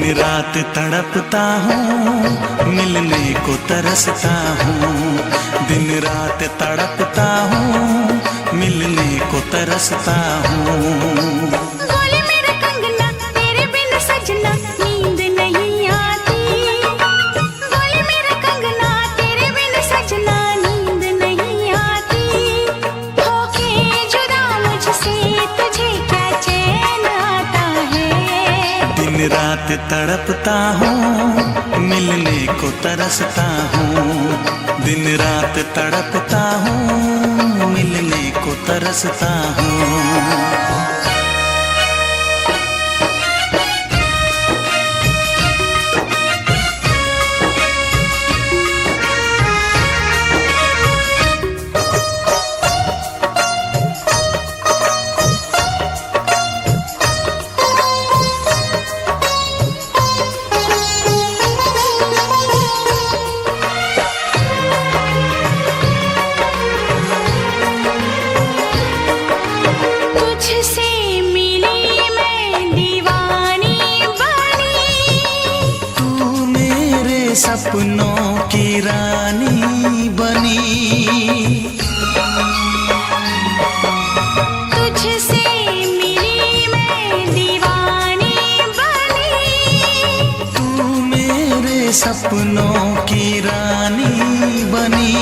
दिन रात तड़पता हूँ, मिलने को तरसता हूँ। दिन रात तड़पता हूँ, मिलने को तरसता हूँ। बोले मेरा कंगना तेरे बिन सजना नींद नहीं आती। बोले मेरा कंगना तेरे बिन सजना नींद नहीं आती। होके जुदा मुझसे तुझे क्या चैन आता है। दिन रात तड़पता हूँ, मिलने को तरसता हूँ। दिन रात तड़पता हूँ, मिलने को तरसता हूँ। सपनों की रानी बनी, तुझसे मिली मैं दीवानी बनी। तू मेरे सपनों की रानी बनी।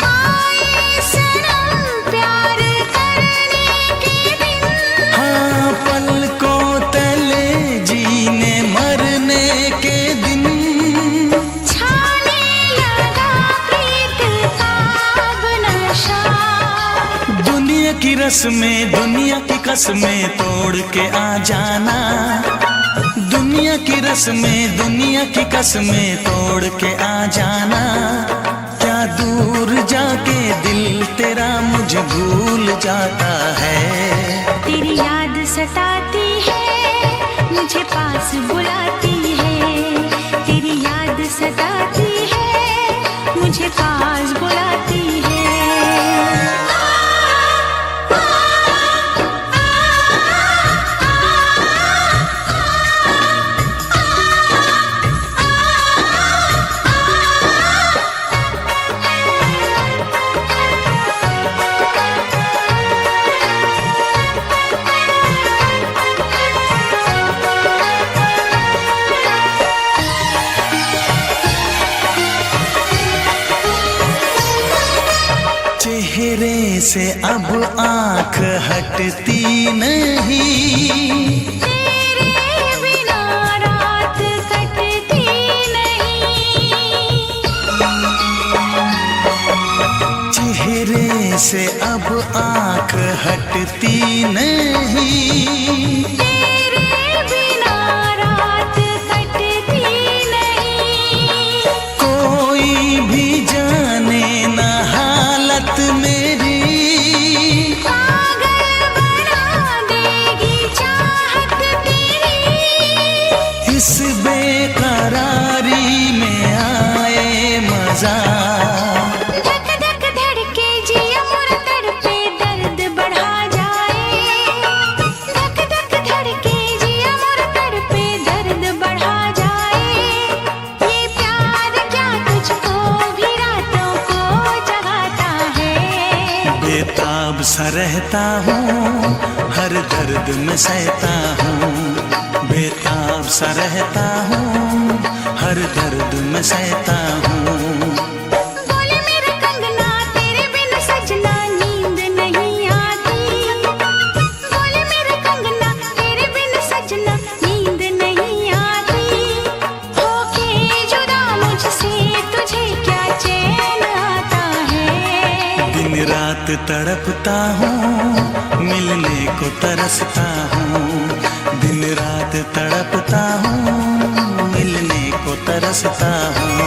आए सनम प्यार करने के दिन, हाँ पलकों तले जीने मरने के दिन। दुनिया की रस्में दुनिया की कसमें तोड़ के आ जाना। दुनिया की रस्में दुनिया की कसमें तोड़ के आ जाना। क्या दूर जाके दिल तेरा मुझे भूल जाता है। तेरी याद सताती है, मुझे पास बुलाती है। तेरी याद सताती है, मुझे पास बुलाती है। चेहरे से अब आँख हटती नहीं। तेरे बिना रात कटती नहीं। चेहरे से अब आँख हटती नहीं। तेरे बिना रात कटती नहीं। कोई भी जाने ना हालत मेरी। पागल बना देगी चाहत तेरी। इस बेकरारी में आए मजा। धक धक धड़के जिया मोर तड़पे दर्द बढ़ा जाए। धक धक धड़के जिया मोर तड़पे दर्द बढ़ा जाए। ये प्यार क्या तुझको भी रातों को जगाता है। बेताब सा रहता हूँ, हर दर्द में सहता हूँ। बेताब सा रहता हूँ, हर दर्द में सहता हूँ। बोले मेरा कंगना तेरे बिन सजना नींद नहीं आती। बोले मेरा कंगना तेरे बिन सजना नींद नहीं आती। होके जुदा मुझसे तुझे क्या चैन आता है। दिन रात तड़पता हूँ, मिलने को तरसता हूँ। दिन रात तड़पता हूँ, मिलने को तरसता हूँ।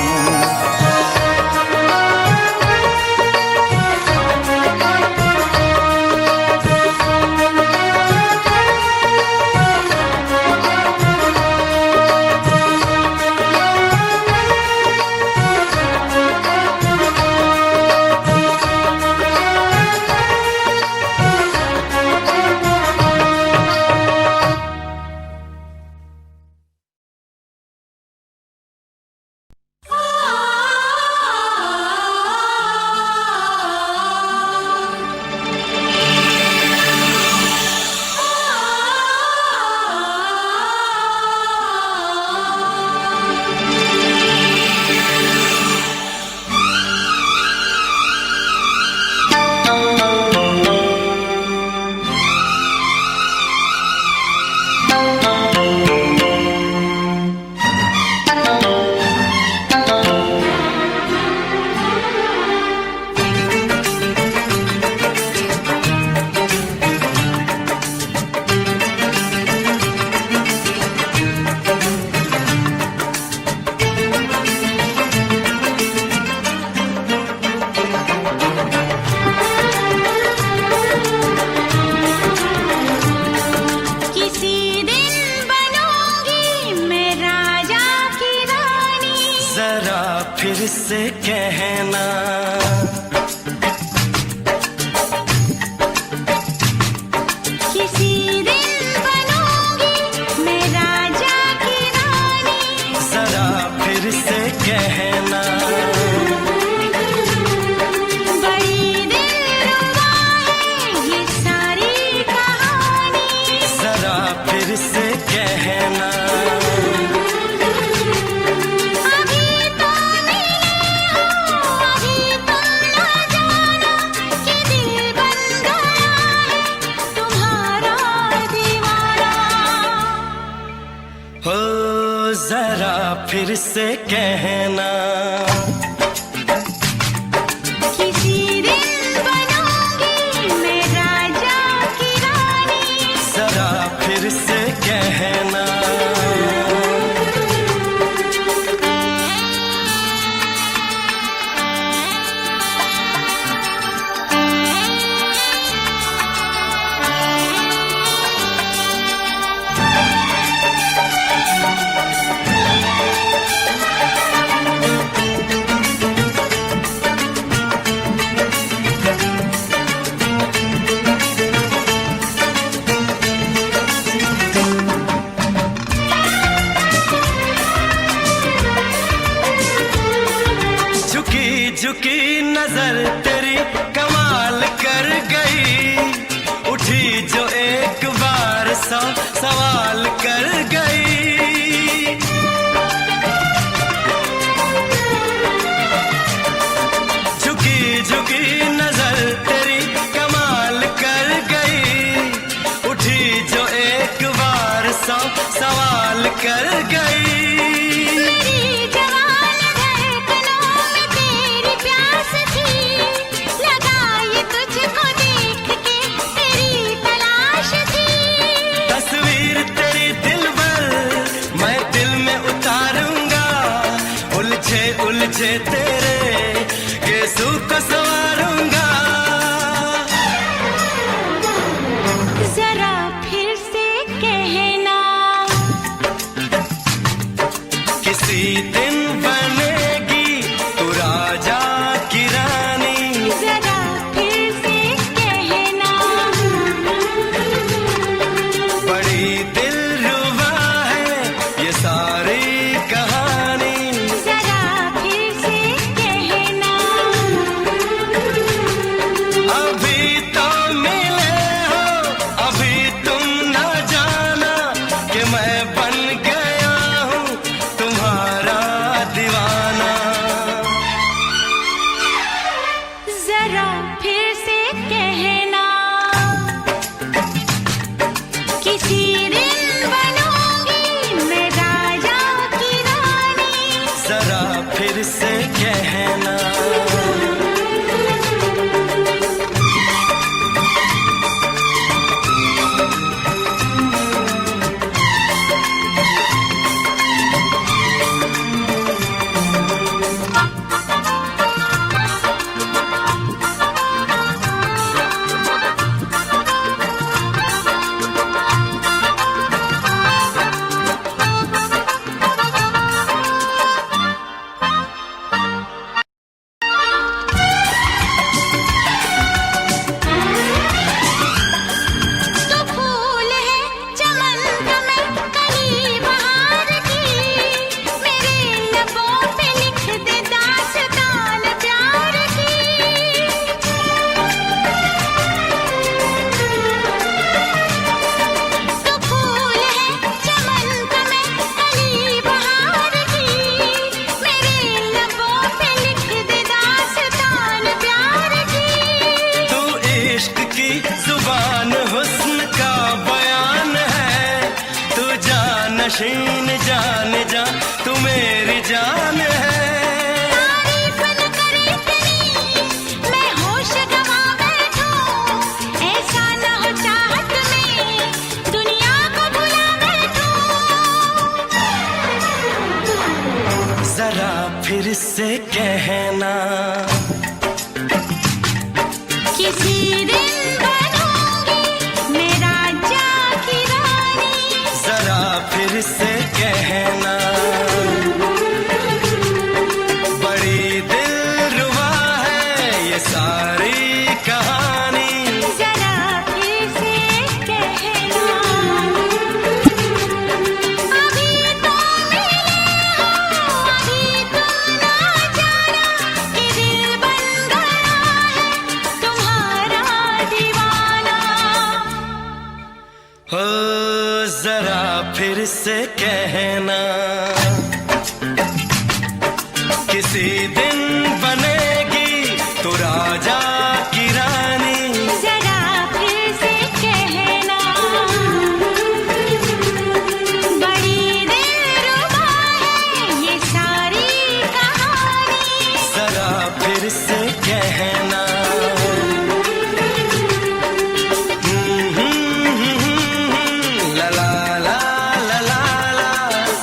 फिर से कहना। किसी दिन बनूंगी मैं राजा की रानी, जरा फिर से कहना। बड़ी दिलरुबा है ये सारी कहानी, जरा फिर से कहना। अभी तो मिले हो, अभी तुम ना जाना कि दिल बन गया है तुम्हारा दीवाना। हो जरा फिर से कहना। किसी दिन बनूंगी मैं राजा की रानी, जरा फिर से कहना। झुकी झुकी नजर तेरी कमाल कर गई, उठी जो एक बार सौ सवाल कर गई। झुकी झुकी नजर तेरी कमाल कर गई, उठी जो एक बार सौ सवाल कर गई। मेरी जवान धड़कनों में तेरी प्यास थी, लगाई तुझको देख के तेरी तलाश थी। तस्वीर तेरी दिल भर मैं दिल में उतारूंगा, उलझे उलझे तेरे गेसू को संवारूंगा। जरा फिर से कहना, किसी दिन बनेगी तू राजा की रानी, जरा फिर से कहना। बड़ी दिलरुबा है ये सारी कहानी। जरा फिर से कहना, अभी तो मिले हो, अभी तुम न जाना कि मैं बन गया हूँ तुम्हारा दीवाना। जरा फिर से कहना, किसी दिन बनूंगी मैं राजा की रानी, जरा फिर से कहना। तो फूल है चमन का मैं कली बहार की, मेरे लबों पे लिख दे दास्तान प्यार की। तो फूल है चमन का मैं कली बहार की, मेरे लबों पे लिख दे दास्तान प्यार की। तू इश्क की जुबान हुस्न का बयान है, तू जानशीन जान जा तू मेरी जान है। तारीफ न करे इतनी मैं होश गवा बैठूं, ऐसा न हो चाहत में दुनिया को भुला बैठूं। जरा फिर से कहना, किसी दिन बनूंगी मैं राजा की रानी, जरा फिर से कहना। बड़ी जरा फिर से कहना, किसी दिन बनेगी तो राजा की रानी। जरा फिर से कहना, बड़ी दिलरुबा है ये सारी कहानी। जरा फिर से कहना, ला ला ला ला ला ला।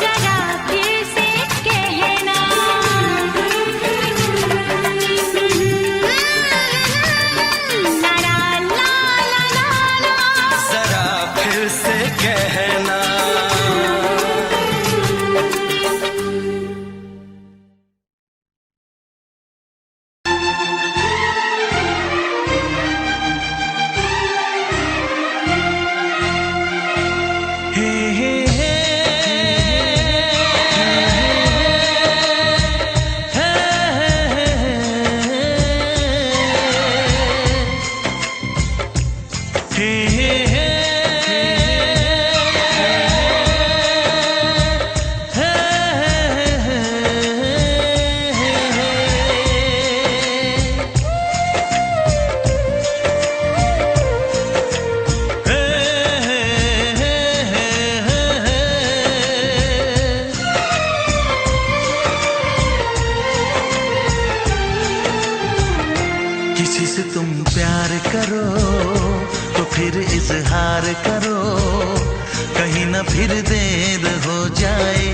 जरा फिर से कहना, ला ला ला ला ला। जरा फिर से कहना। हे हे हे किसी से तुम प्यार करो तो फिर इजहार करो, कहीं ना फिर देर हो जाए,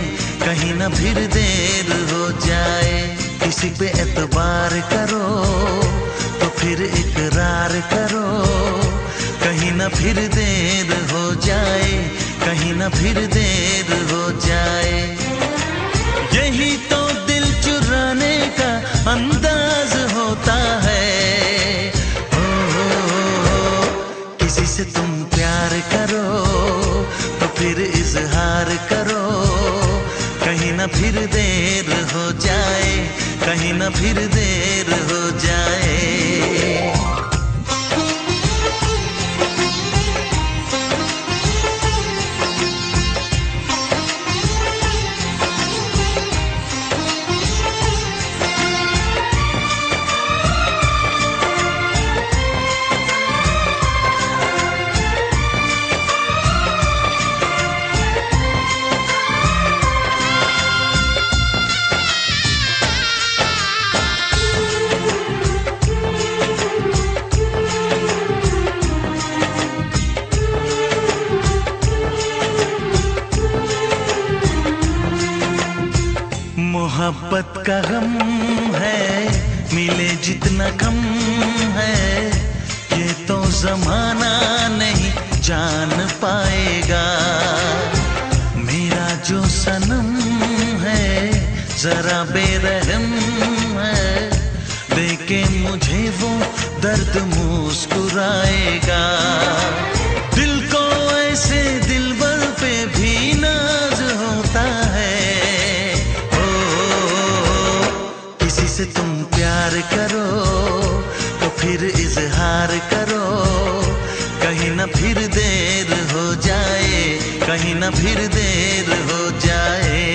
कहीं ना फिर देर हो जाए। किसी पे एतबार करो तो फिर इकरार करो, कहीं ना फिर देर हो जाए, कहीं ना फिर देर हो जाए। यही तो दिल चुराने का अंदाज होता है। किसी से तुम प्यार करो तो फिर इजहार करो, कहीं ना फिर देर हो जाए, कहीं ना फिर देर हो जाए। मोहब्बत का गम है, मिले जितना कम है, ये तो जमाना नहीं जान पाएगा। मेरा जो सनम है जरा बेरहम है, देखे मुझे वो दर्द मुस्कुराएगा। दिल को ऐसे दिलबर पे भी नाज होता है। से तुम प्यार करो तो फिर इजहार करो, कहीं ना फिर देर हो जाए, कहीं ना फिर देर हो जाए।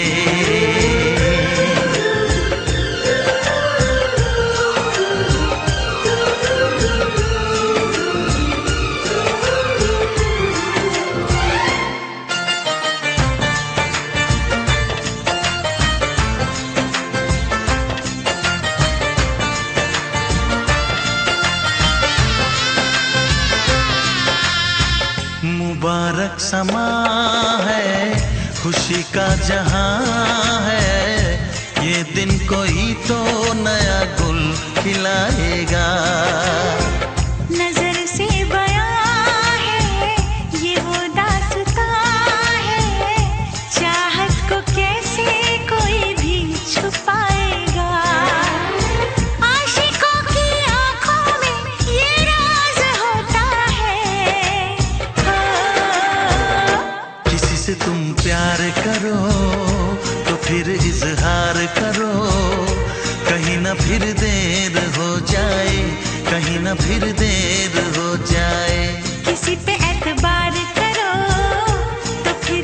मुबारक समा है, खुशी का जहां है, ये दिन कोई तो नया गुल खिलाएगा। नजर से बयां है ये वो दास्तां है, चाहत को कैसे कोई भी छुपाएगा। आशिकों की आंखों में ये राज होता है। किसी से तुम प्यार करो तो फिर इजहार करो, कहीं ना फिर देर हो जाए, कहीं ना फिर देर हो जाए। किसी पे एतबार करो तो फिर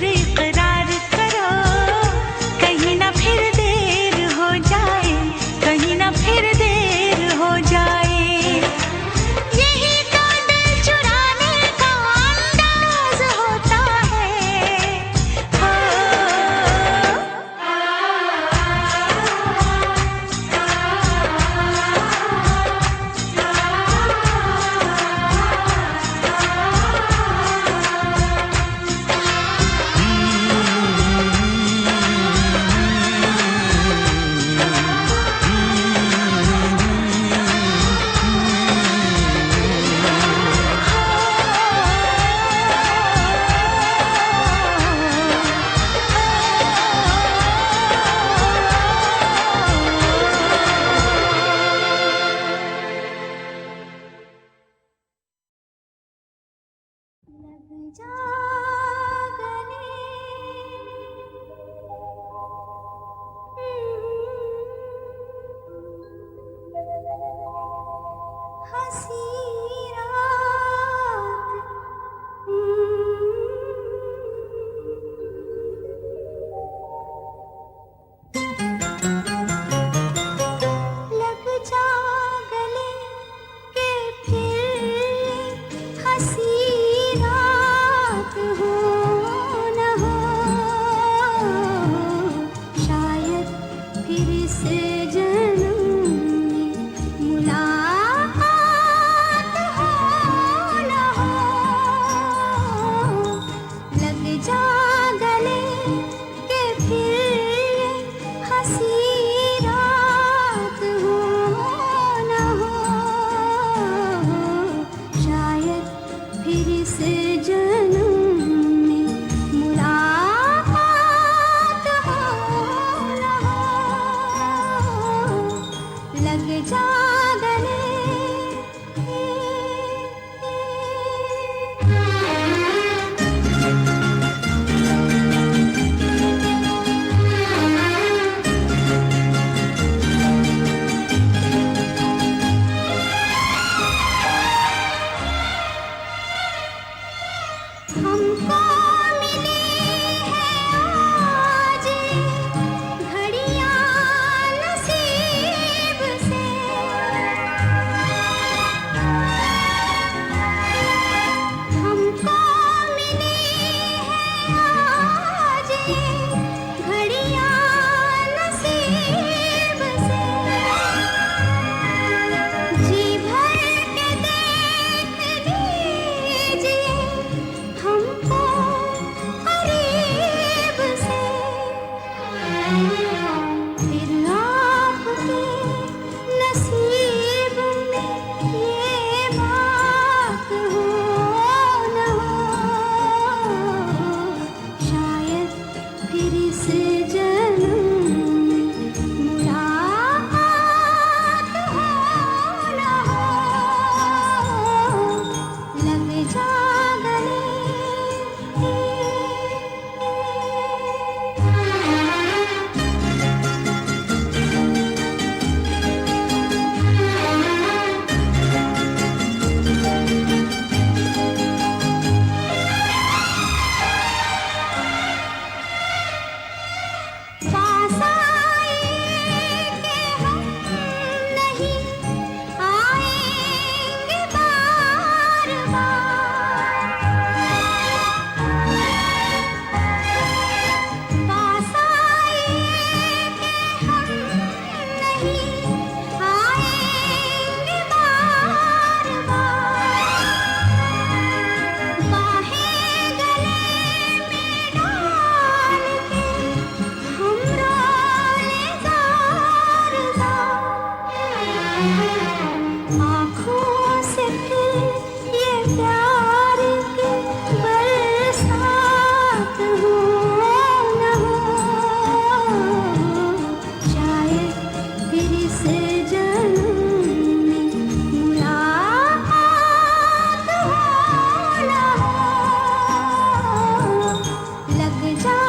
जा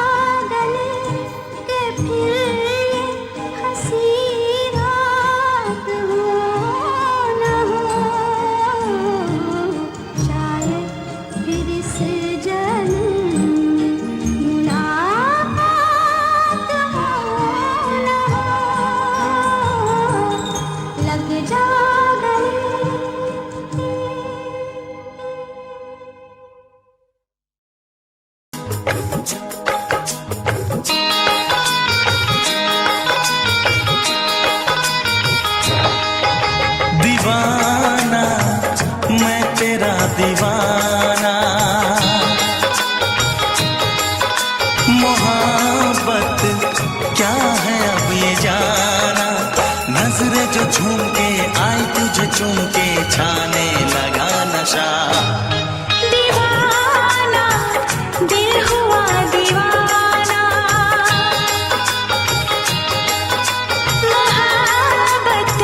गले के फिर ये हंसी रात हो न हो, शायद फिर इस जन्म मुलाकात हो न हो, लग जा गले। दीवाना मैं तेरा दीवाना, मोहब्बत क्या है अब ये जाना, नजरें जो झूम के आई तुझे चूम के छाने लगा नशा। दीवाना दिल हुआ दीवाना, मोहब्बत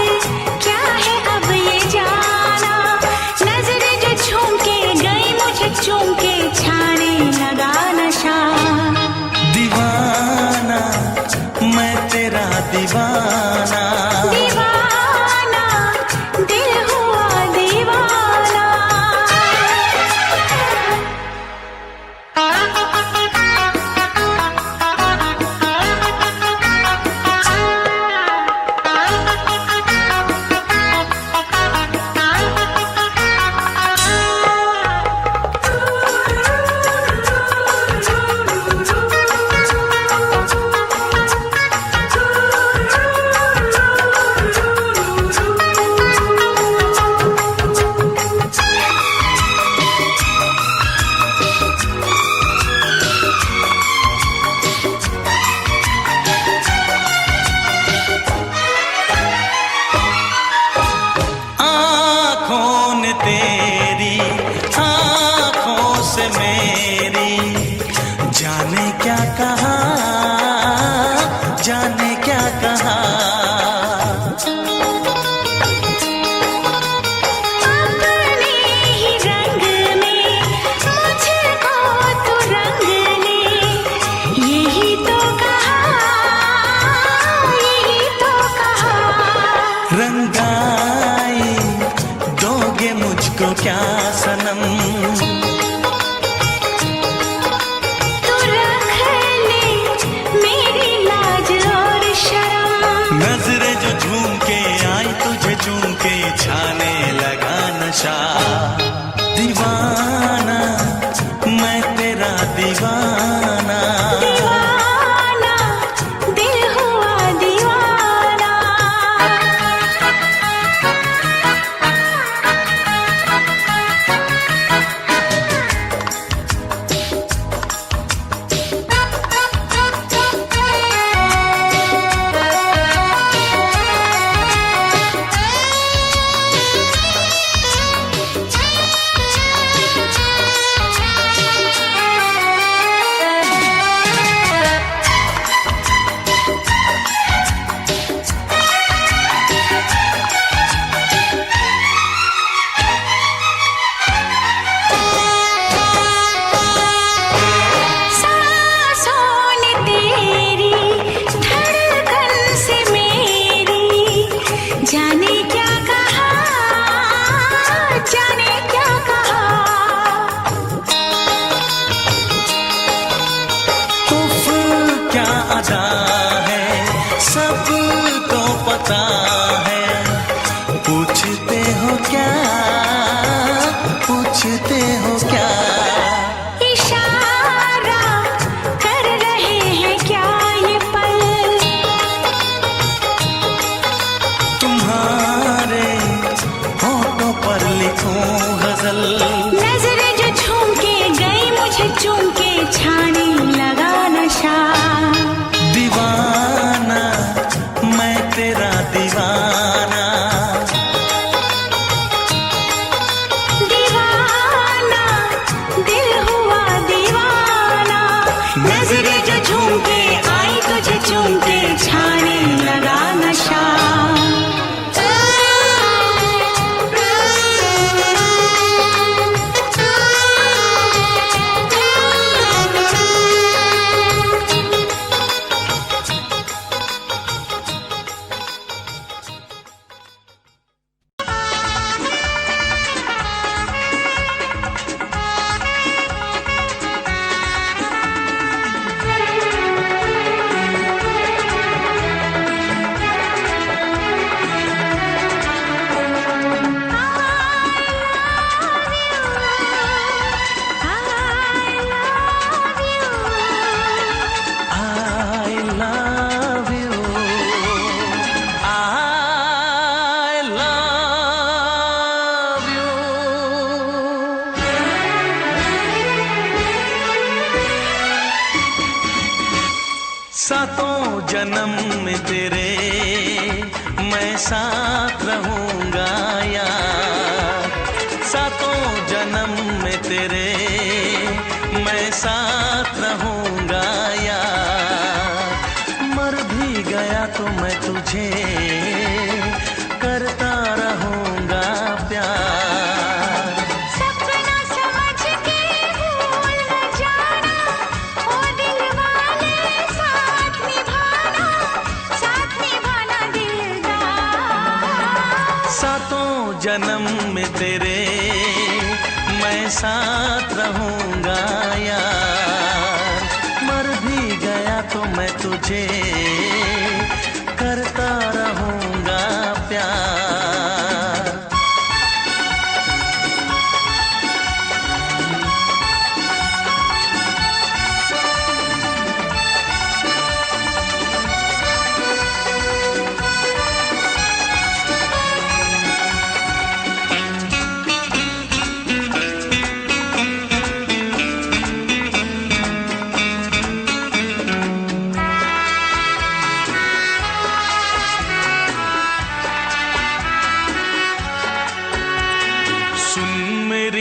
क्या है अब ये जाना, नजरें जो झूम के गई मुझे चूम के छाने लगा नशा। दीवाना मैं तेरा दीवाना, दीवाना दिल हुआ दीवाना। आँखों ने तेरी आँखों से मेरी जाने क्या कहा, जाने क्या कहा। अपने ही रंग में मुझको तो रंग ले, यही तो कहा, यही तो कहा। रंगाई दोगे मुझको क्या सनम, तू रख ले मेरी लाज और शर्म, नजरें जो झूम के आई तुझे चूम के छाने लगा नशा। दीवाना मैं तेरा दीवाना, दीवाना दिल हुआ दीवाना। पूछते हो क्या? इशारा कर रहे हैं क्या ये पल? तुम्हारे होठों पर लिखूं गजल। नजरें जो झूम के गई मुझे चूम के छाने लगा नशा। दीवाना मैं तेरा दीवाना, दीवाना दिल हुआ दीवाना। नजरें जो झूम के आई तुझे चूम के छाने लगा नशा। सातों जन्म में तेरे मैं साथ रहूंगा यार, सातों जन्म में तेरे मैं साथ रहूंगा यार, मर भी गया तो मैं तुझे करता रहूंगा प्यार। सपना समझ के भूल न जाना, ओ दिल वाले साथ निभाना दिलदार। सातों जन्म में तेरे मैं साथ रहूंगा यार, मर भी गया तो मैं तुझे करता रहूंगा प्यार।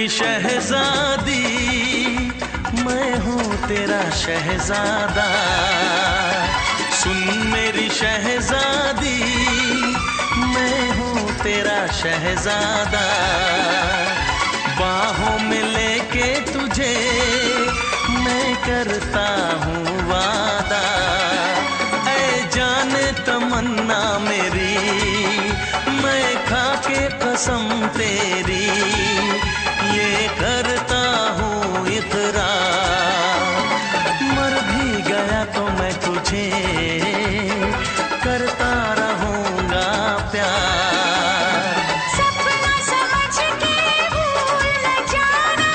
शहजादी मैं हूँ तेरा शहजादा, सुन मेरी शहजादी मैं हूँ तेरा शहजादा, बाहों में लेके तुझे मैं करता हूँ वादा, ऐ जाने तमन्ना मेरी मैं खा के कसम तेरी ये करता हूँ इकरार, मर भी गया तो मैं तुझे करता रहूंगा प्यार। सपना समझ के भूल न जाना,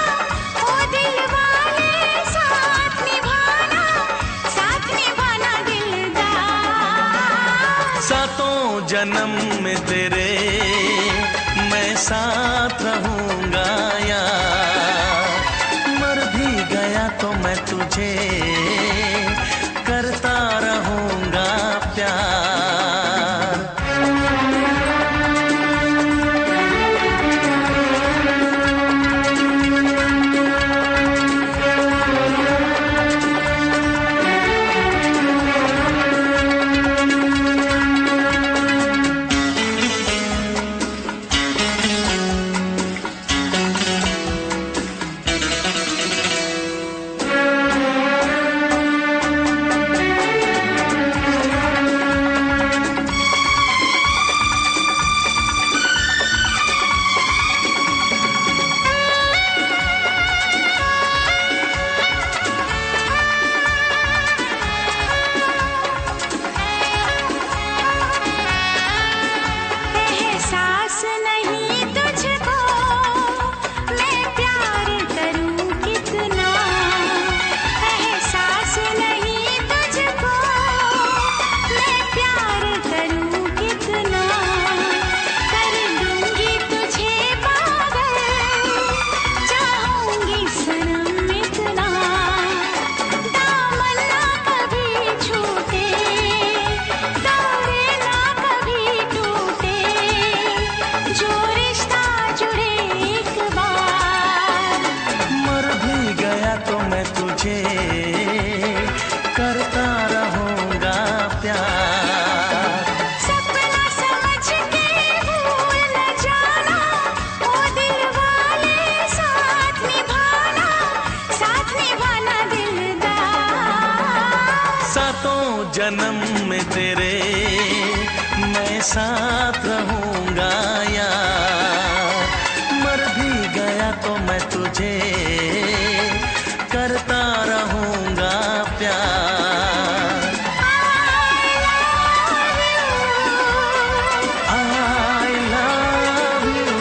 ओ दिल वाले साथ निभाना दिलदार। सातों जन्म में तेरे मैं साथ रहूंगा यार, मर भी गया तो मैं तुझे करता रहूंगा प्यार। करता रहूंगा प्यार। सपना समझ के भूल न जाना, ओ दिल वाले साथ निभाना दिलदार। सातों जन्म में तेरे मैं साथ रहूंगा यार, मर भी गया तो मैं तुझे करता रहूंगा प्यार। I love you।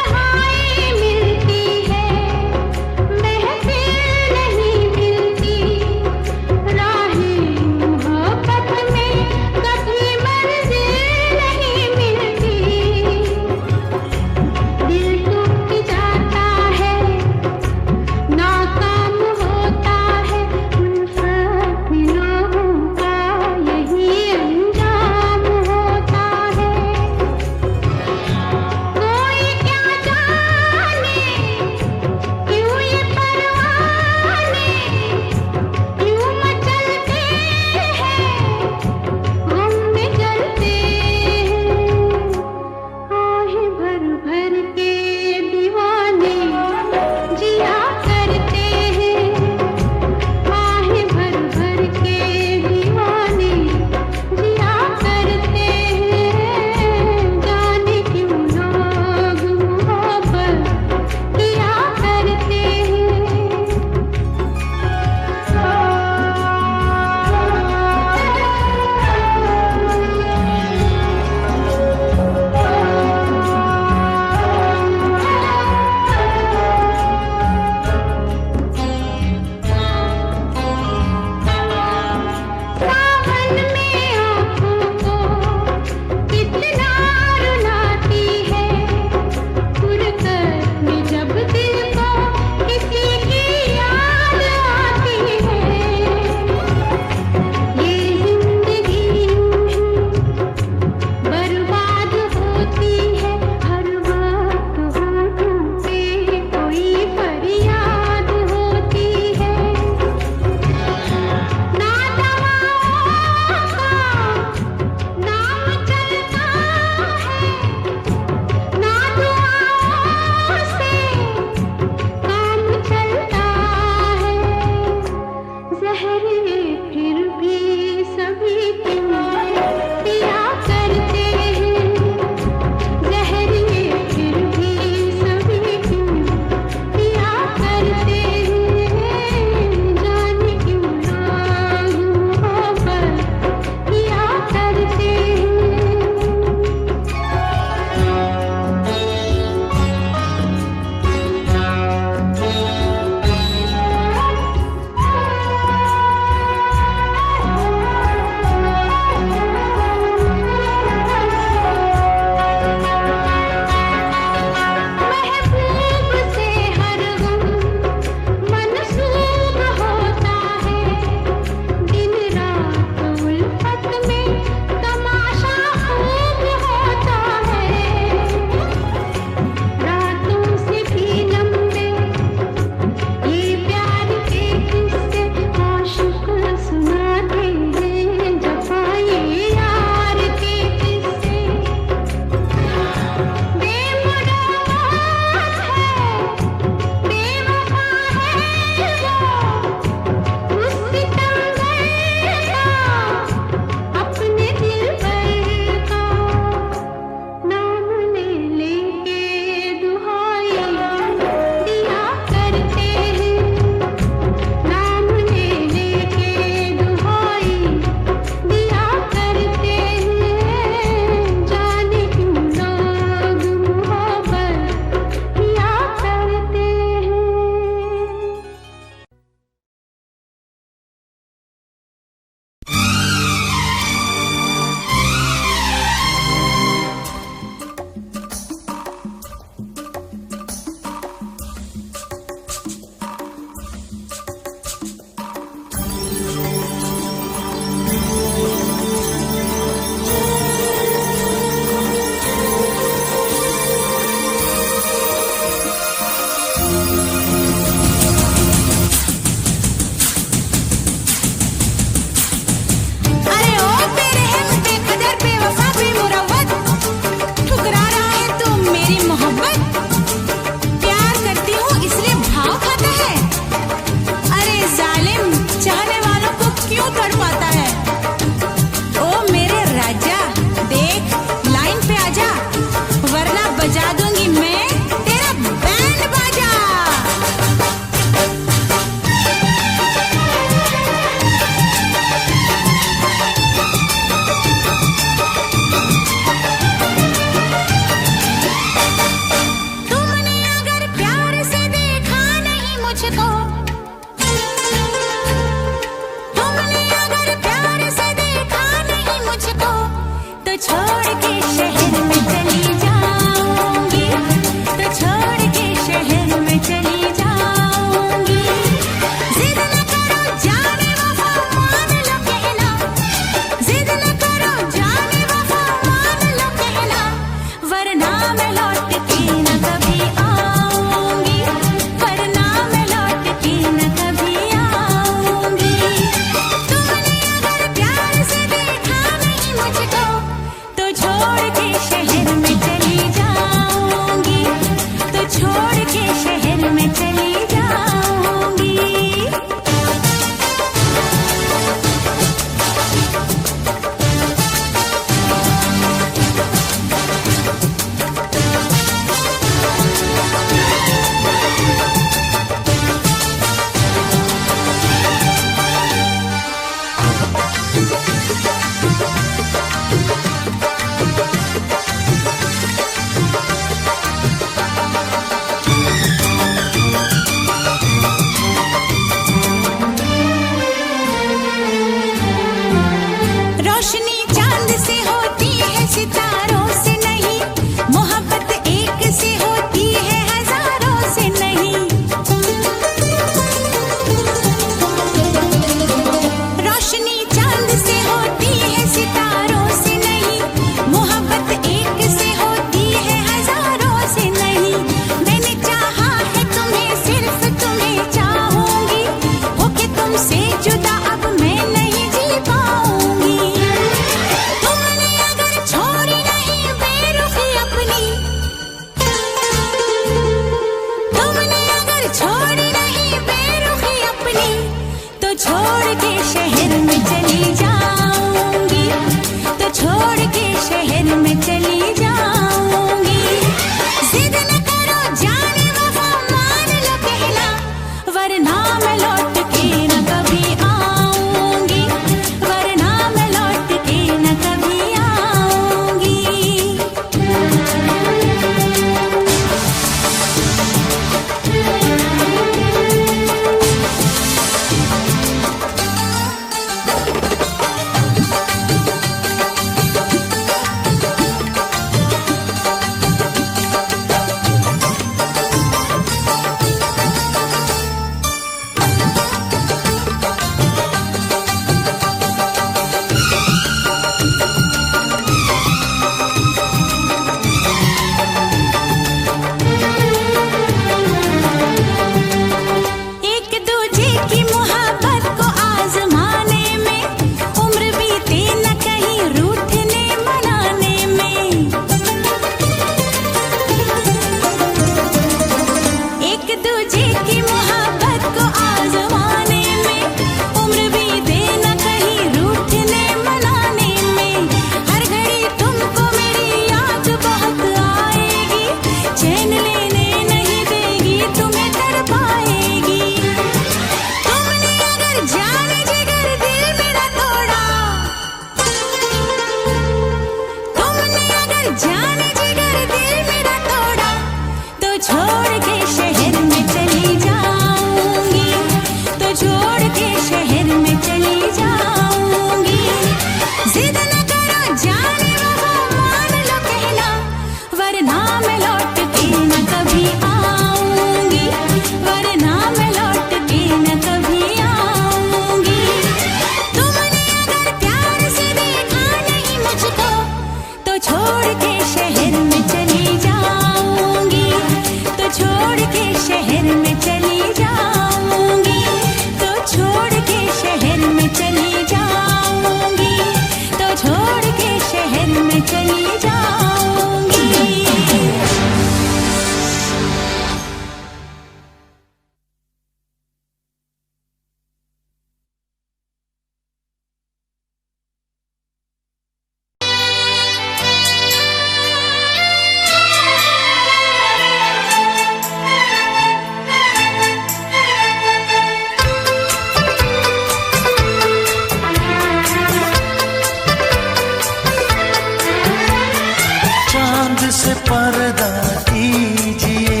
से पर्दा कीजिए,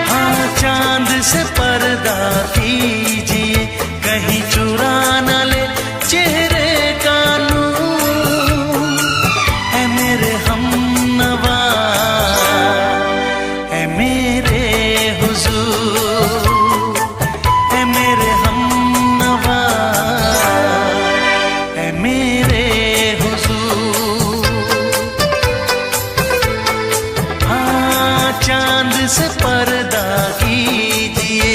हाँ चांद से पर्दा कीजिए, कहीं चुरा न ले चेहरे का नूर। है मेरे हमनवा, है मेरे हुजूर, है मेरे हमनवा, है मेरे हुजूर। हाँ चांद से पर्दा कीजिए।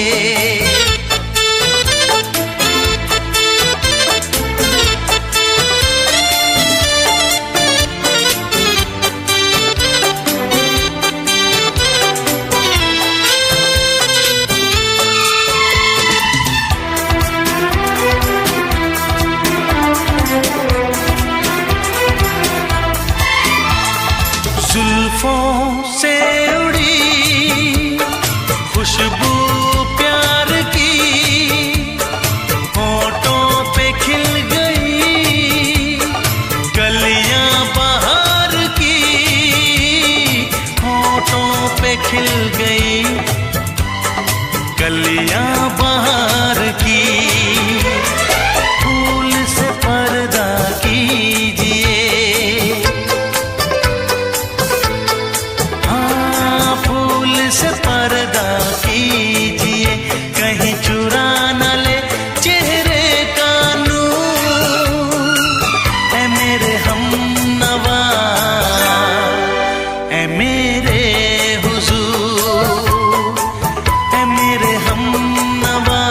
जुल्फों से उड़ी खुशबू प्यार की, होठों पे खिल गई कलियां बहार की, होठों पे खिल गई कलियां बहार की। फूल से पर्दा कीजिए, से पर्दा कीजिए, कहीं चुरा न ले चेहरे का नूर। है मेरे हमनवा, है मेरे हुजूर, है मेरे हमनवा,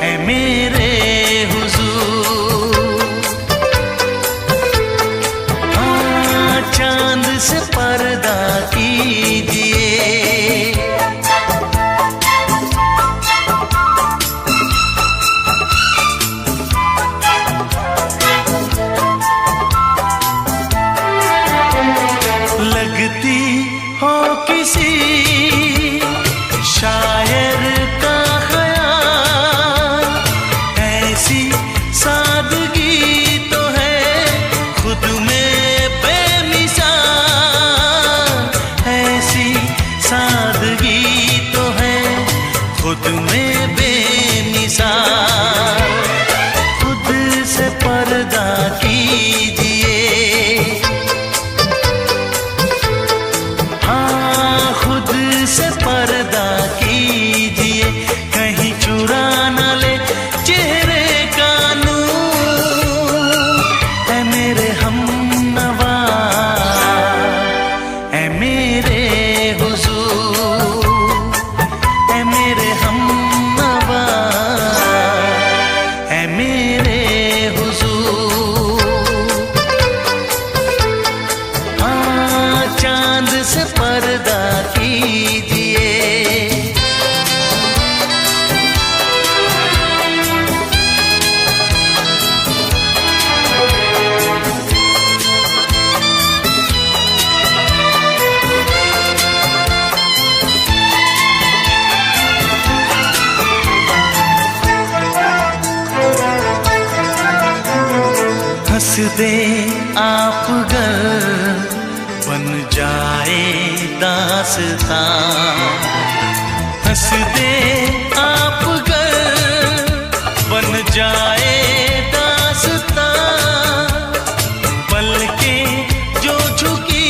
है मेरे हुजूर। हाँ चांद से पर्दा कीजिए। लगती हो किसी शायर का ख्याल, ऐसी सादगी तो है खुद में बेमिसाल, ऐसी सादगी तो है खुद में बेमिसाल। खुद से पर्दा कीजिए, हाँ खुद से पर्दा कीजिए, कहीं चुरा न ले चेहरे का नूर। है मेरे हमनवा, है मेरे हुजूर, है मेरे हमनवा, है मेरे हुजूर। हाँ चांद से पर्दा कीजिए। हंस दे आप गर बन जाए दास्तां, हंस दे आप गर बन जाए दास्तां। पलकें जो झुकी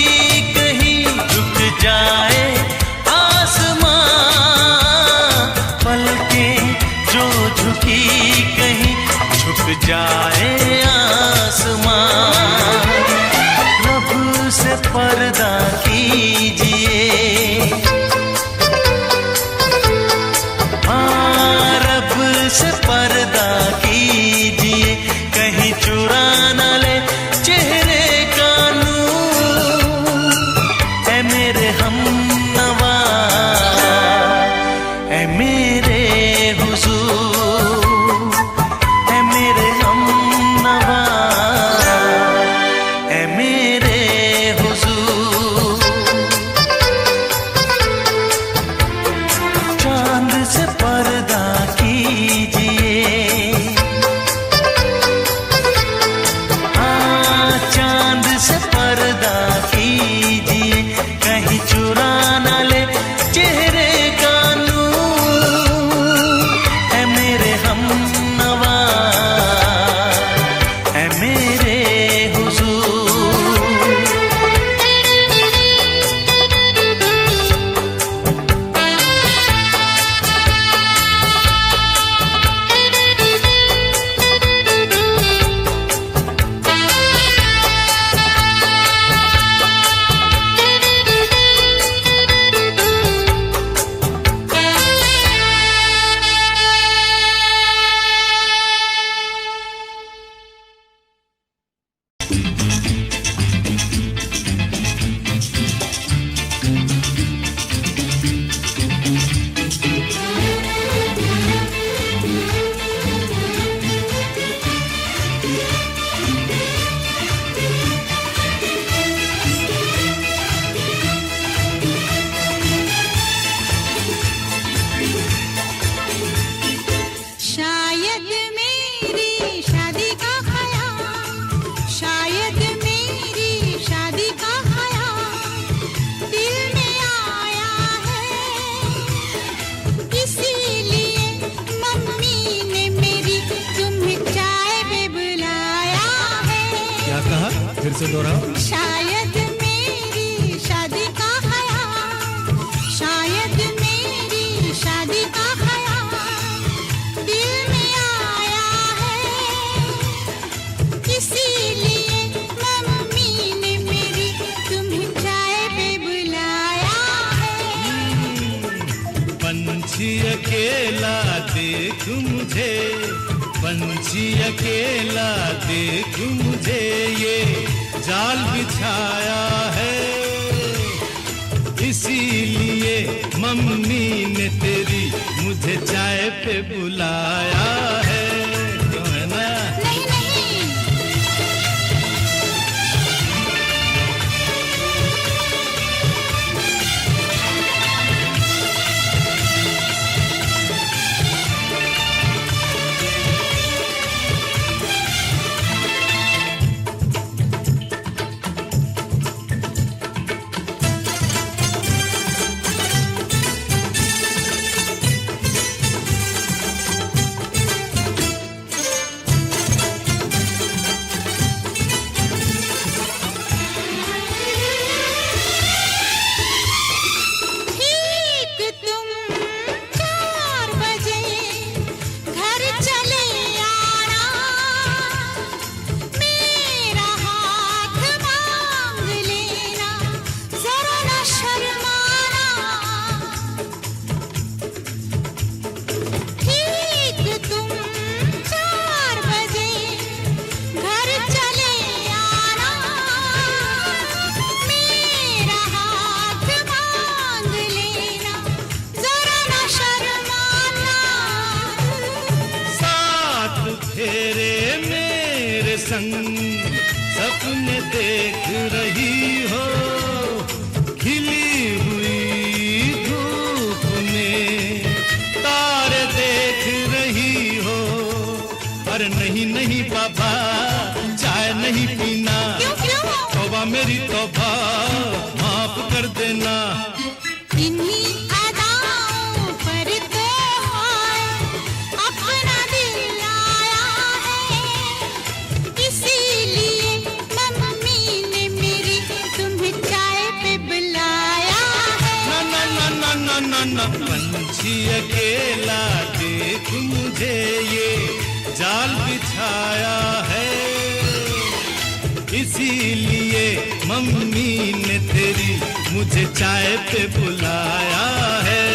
कहीं झुक जाए आसमां, पलकें जो झुकी कहीं झुक जाए आसमां। रब से पर्दा कीजिए, से दोहराओ। शायद मेरी शादी का ख्याल, शायद मेरी शादी का ख्याल दिल में आया है, इसीलिए मम्मी ने मेरी तुम्हें चाय पे बुलाया है। पंछी अकेला देख मुझे, पंछी अकेला देख मुझे, ये जाल बिछाया है, इसीलिए मम्मी ने तेरी मुझे चाय पे बुलाया है। क्यों है ना? नहीं नहीं, ठीक तुम 4 बजे घर चले आना, मेरा हाथ मांग लेना, जरा न शर्माना। ठीक तुम 4 बजे घर चले आना, मेरा हाथ मांग लेना, जरा न शर्माना। साथ फेरे मेरे संग सपने देख रही हो, खिली हुई धूप में तारे देख रही हो। अरे नहीं नहीं बाबा, चाय नहीं पीना, क्यों क्यों? तौबा मेरी तौबा, माफ कर देना। इन्हीं अदाओं पर तो हाय अपना दिल आया है, इसीलिए मम्मी ने मेरी तुम्हें चाय पे बुलाया है। ना ना ना ना ना ना ना, पंछी अकेला देख मुझे, ये जाल बिछाया है, इसीलिए मम्मी ने तेरी मुझे चाय पे बुलाया है।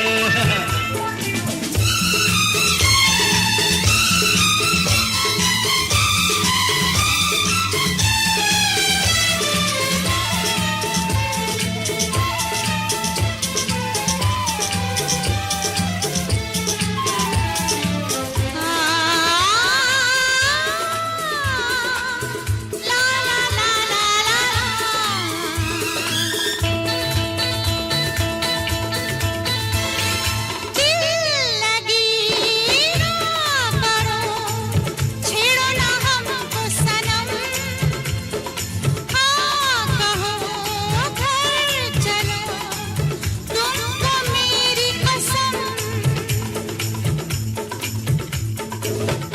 ला ला ला ला ला, दिल लगी ना करो, छेड़ो ना हमको सनम, हाँ कहो घर चलो, तुमको मेरी कसम।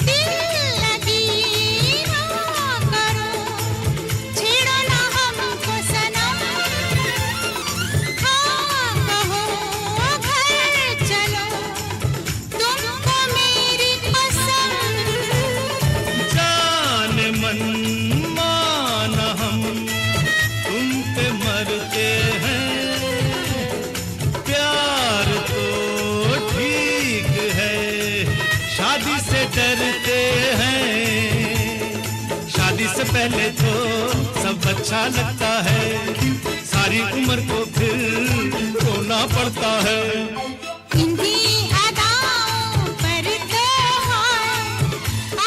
दिल लगी ना करो, छेड़ो ना हमको सनम, हाँ कहो घर चलो, तुमको मेरी कसम। जान मन मान हम तुम पे मरते हैं, प्यार तो ठीक है, शादी से डरते हैं। शादी से पहले तो सब अच्छा लगता है, सारी उम्र को फिर रोना पड़ता है। इन्हीं अदाओं पर तो हाय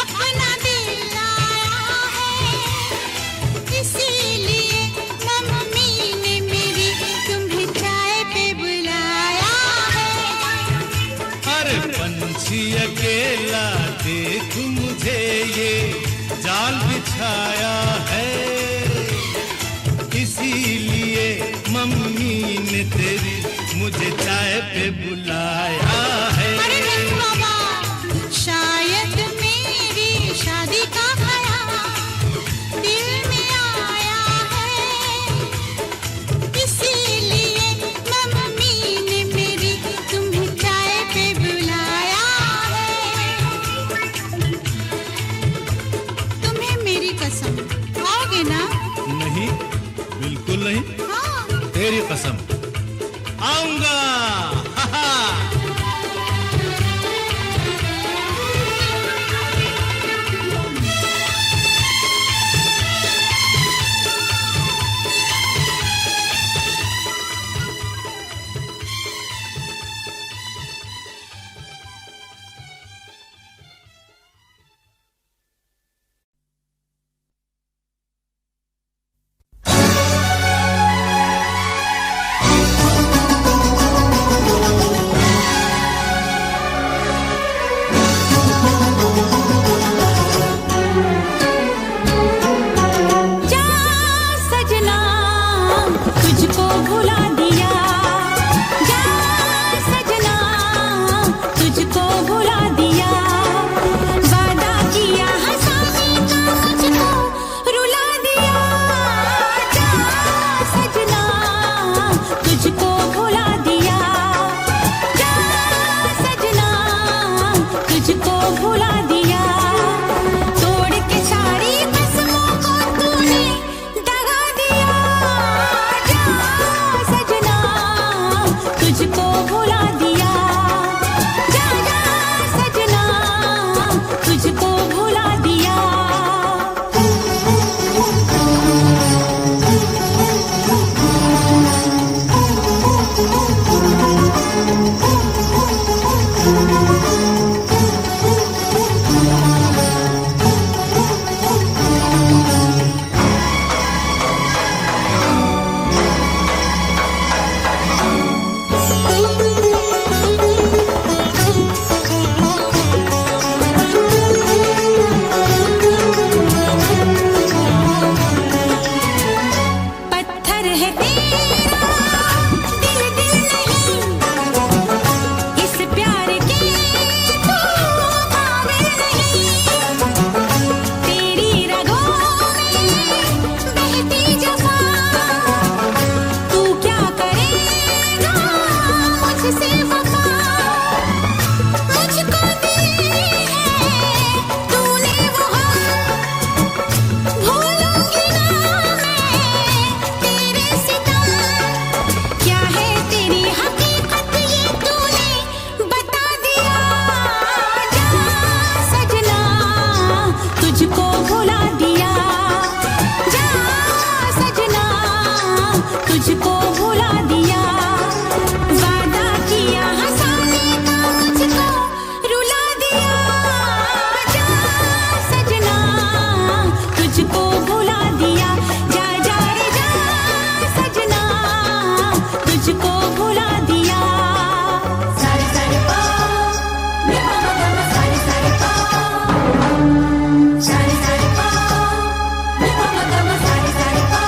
अपना दिल आया है, इसीलिए मम्मी ने मेरी तुम्हें चाय पे बुलाया है। अरे पंछी अकेला देख मुझे, ये जाल बिछाया है, इसीलिए मम्मी ने तेरी मुझे चाय पे बुलाया है। अरे नहीं बाबा, शायद मेरी शादी का ख्याल दिल में आया तेरी कसम आऊंगा। हा हा। जा सजना तुझको भुला दिया, जा सजना तुझको भुला दिया, वादा किया हंसाने का मुझको रुला दिया, जा सजना तुझको भुला दिया, जा सजना तुझको भुला दिया, तोड़ के सारी कसमों को तूने दगा दिया, जा सजना तुझको भुला दिया, जा सजना तुझको भुला दिया। पत्थर है तेरा दिल दिल नहीं, इस प्यार के तू काबिल नहीं, तेरी रगों में बहती जफा, तू क्या करेगा मुझसे वफा, मुझको दी है तूने वो हम, भूलूंगी ना मैं तेरे सितम, क्या है तेरी हकीकत ये तूने बता दिया, जा सजना तुझको भुला दिया, जा सजना तुझको भुला दिया, वादा किया हंसाने का मुझको रुला दिया, जा सजना तुझको भुला दिया, जा जा रे जा सजना तुझको भुला दिया। सारे सारे पा मे पा मा गा मा, सारे सारे पा, सारे सारे पा मे पा मा गा मा, सारे सारे पा,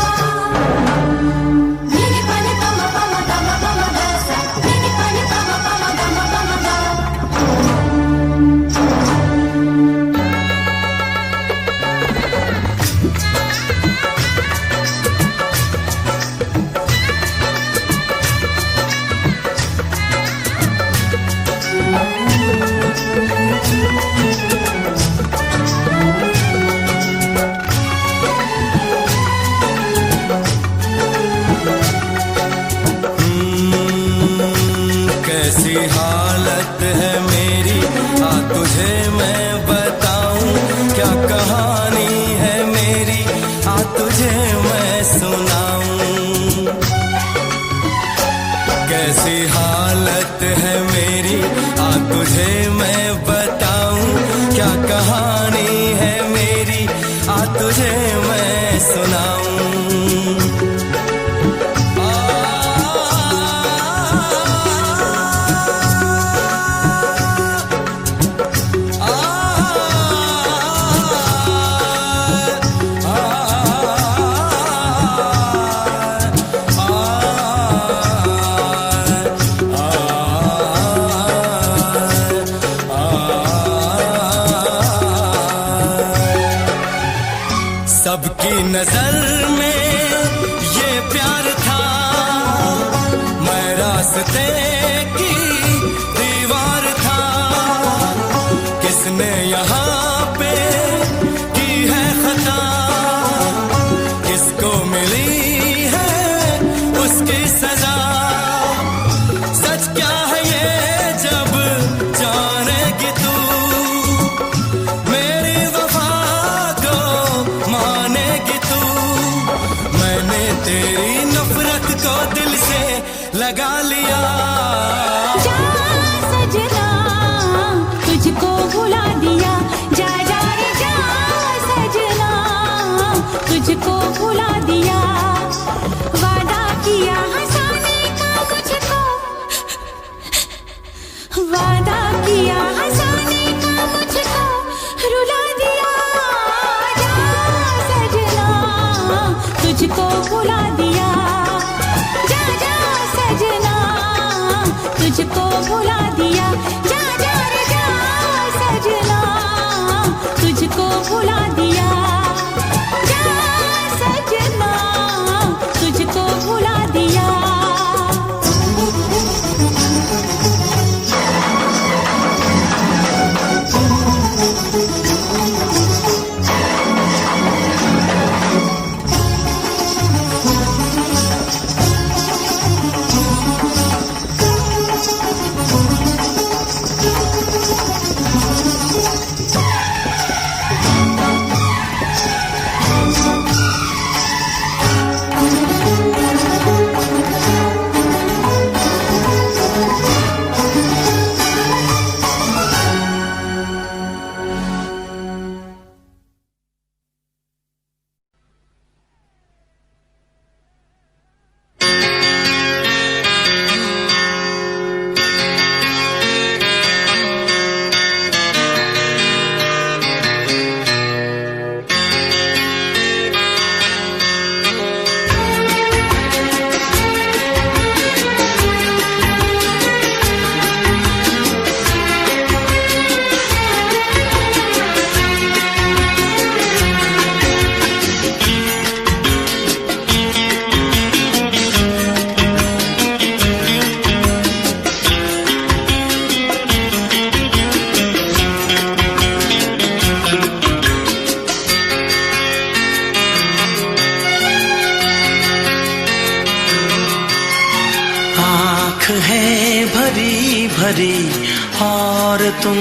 नी नी पा नी पा मा गा मा गा सा, नी नी पा नी पा मा गा मा गा। कैसी हालत है मेरी, आ तुझे मैं बताऊं, क्या कहानी है मेरी, आ तुझे मैं सुनाऊं। कैसी हालत है मेरी, आ तुझे मैं बताऊं, क्या कहानी है मेरी, आ तुझे मैं सुनाऊं। की सजा। सच क्या है ये जब जानेगी तू, मेरी वफा को मानेगी तू। मैंने तेरी नफरत को दिल से लगा लिया। जा सजना तुझको भुला दिया, जा जा रे जा सजना तुझको भुला दिया। वादा किया हंसाने का मुझको, वादा किया हंसाने का मुझको रुला दिया। जा सजना तुझको भुला दिया, जा जा सजना तुझको भुला दिया। जा जा रे जा सजना तुझको भुला दिया, जा सजना तुझको भुला दिया। आँख है भरी भरी और तुम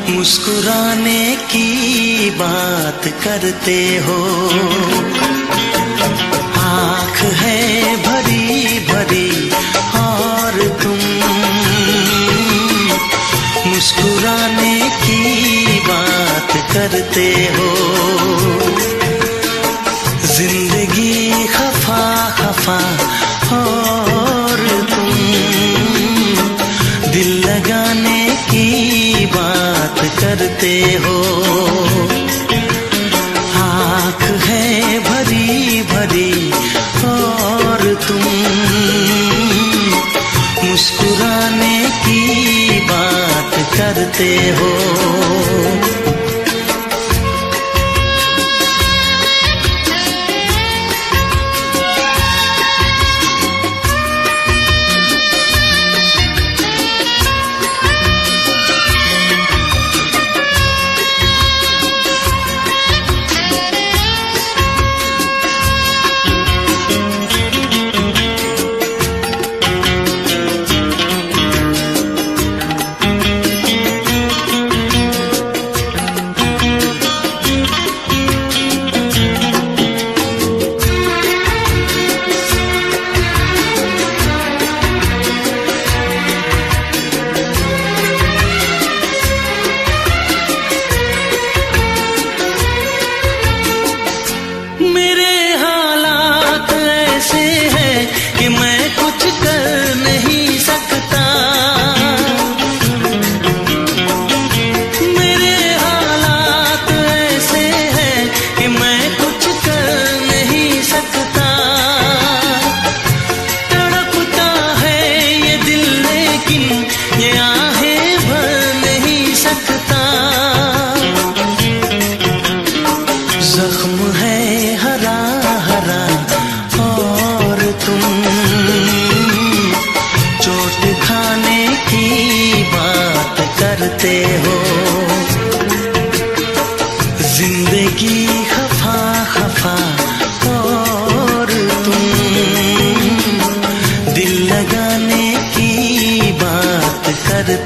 मुस्कुराने की बात करते हो। आँख है भरी भरी और तुम मुस्कुराने की बात करते हो। जिंदगी खफा खफा और तुम दिल लगाने की बात करते हो। आँख है भरी भरी और तुम मुस्कुराने की बात करते हो।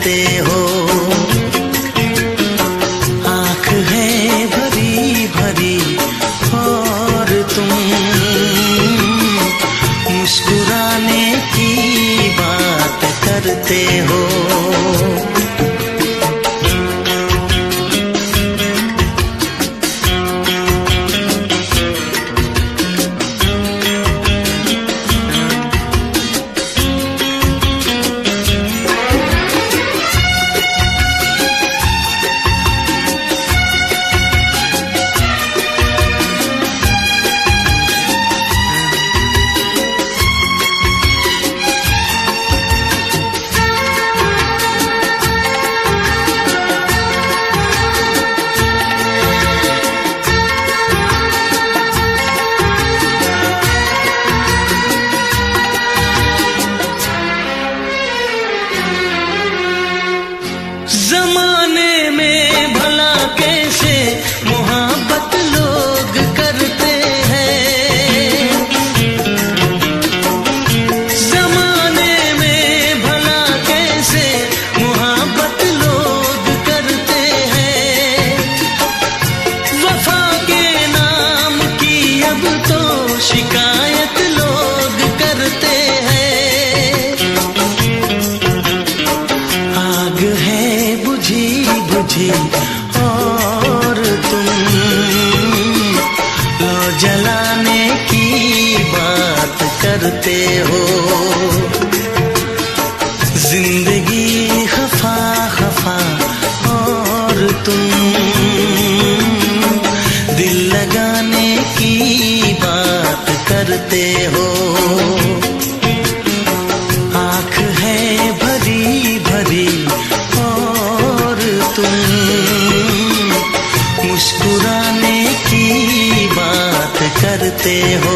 करते हो। आँख है भरी भरी और तुम मुस्कुराने की बात करते हो। जमाने में भला कैसे मोहब्बत लोग करते हैं। जमाने में भला कैसे मोहब्बत लोग करते हैं। वफा के नाम की अब तो शिकायत लोग करते हैं। आग है बुझी बुझी और तुम लो जलाने की बात करते हो। जिंदगी खफा खफा और तुम दिल लगाने की बात करते हो। आँख है भरी भरी और तुम मुस्कुराने की बात करते हो।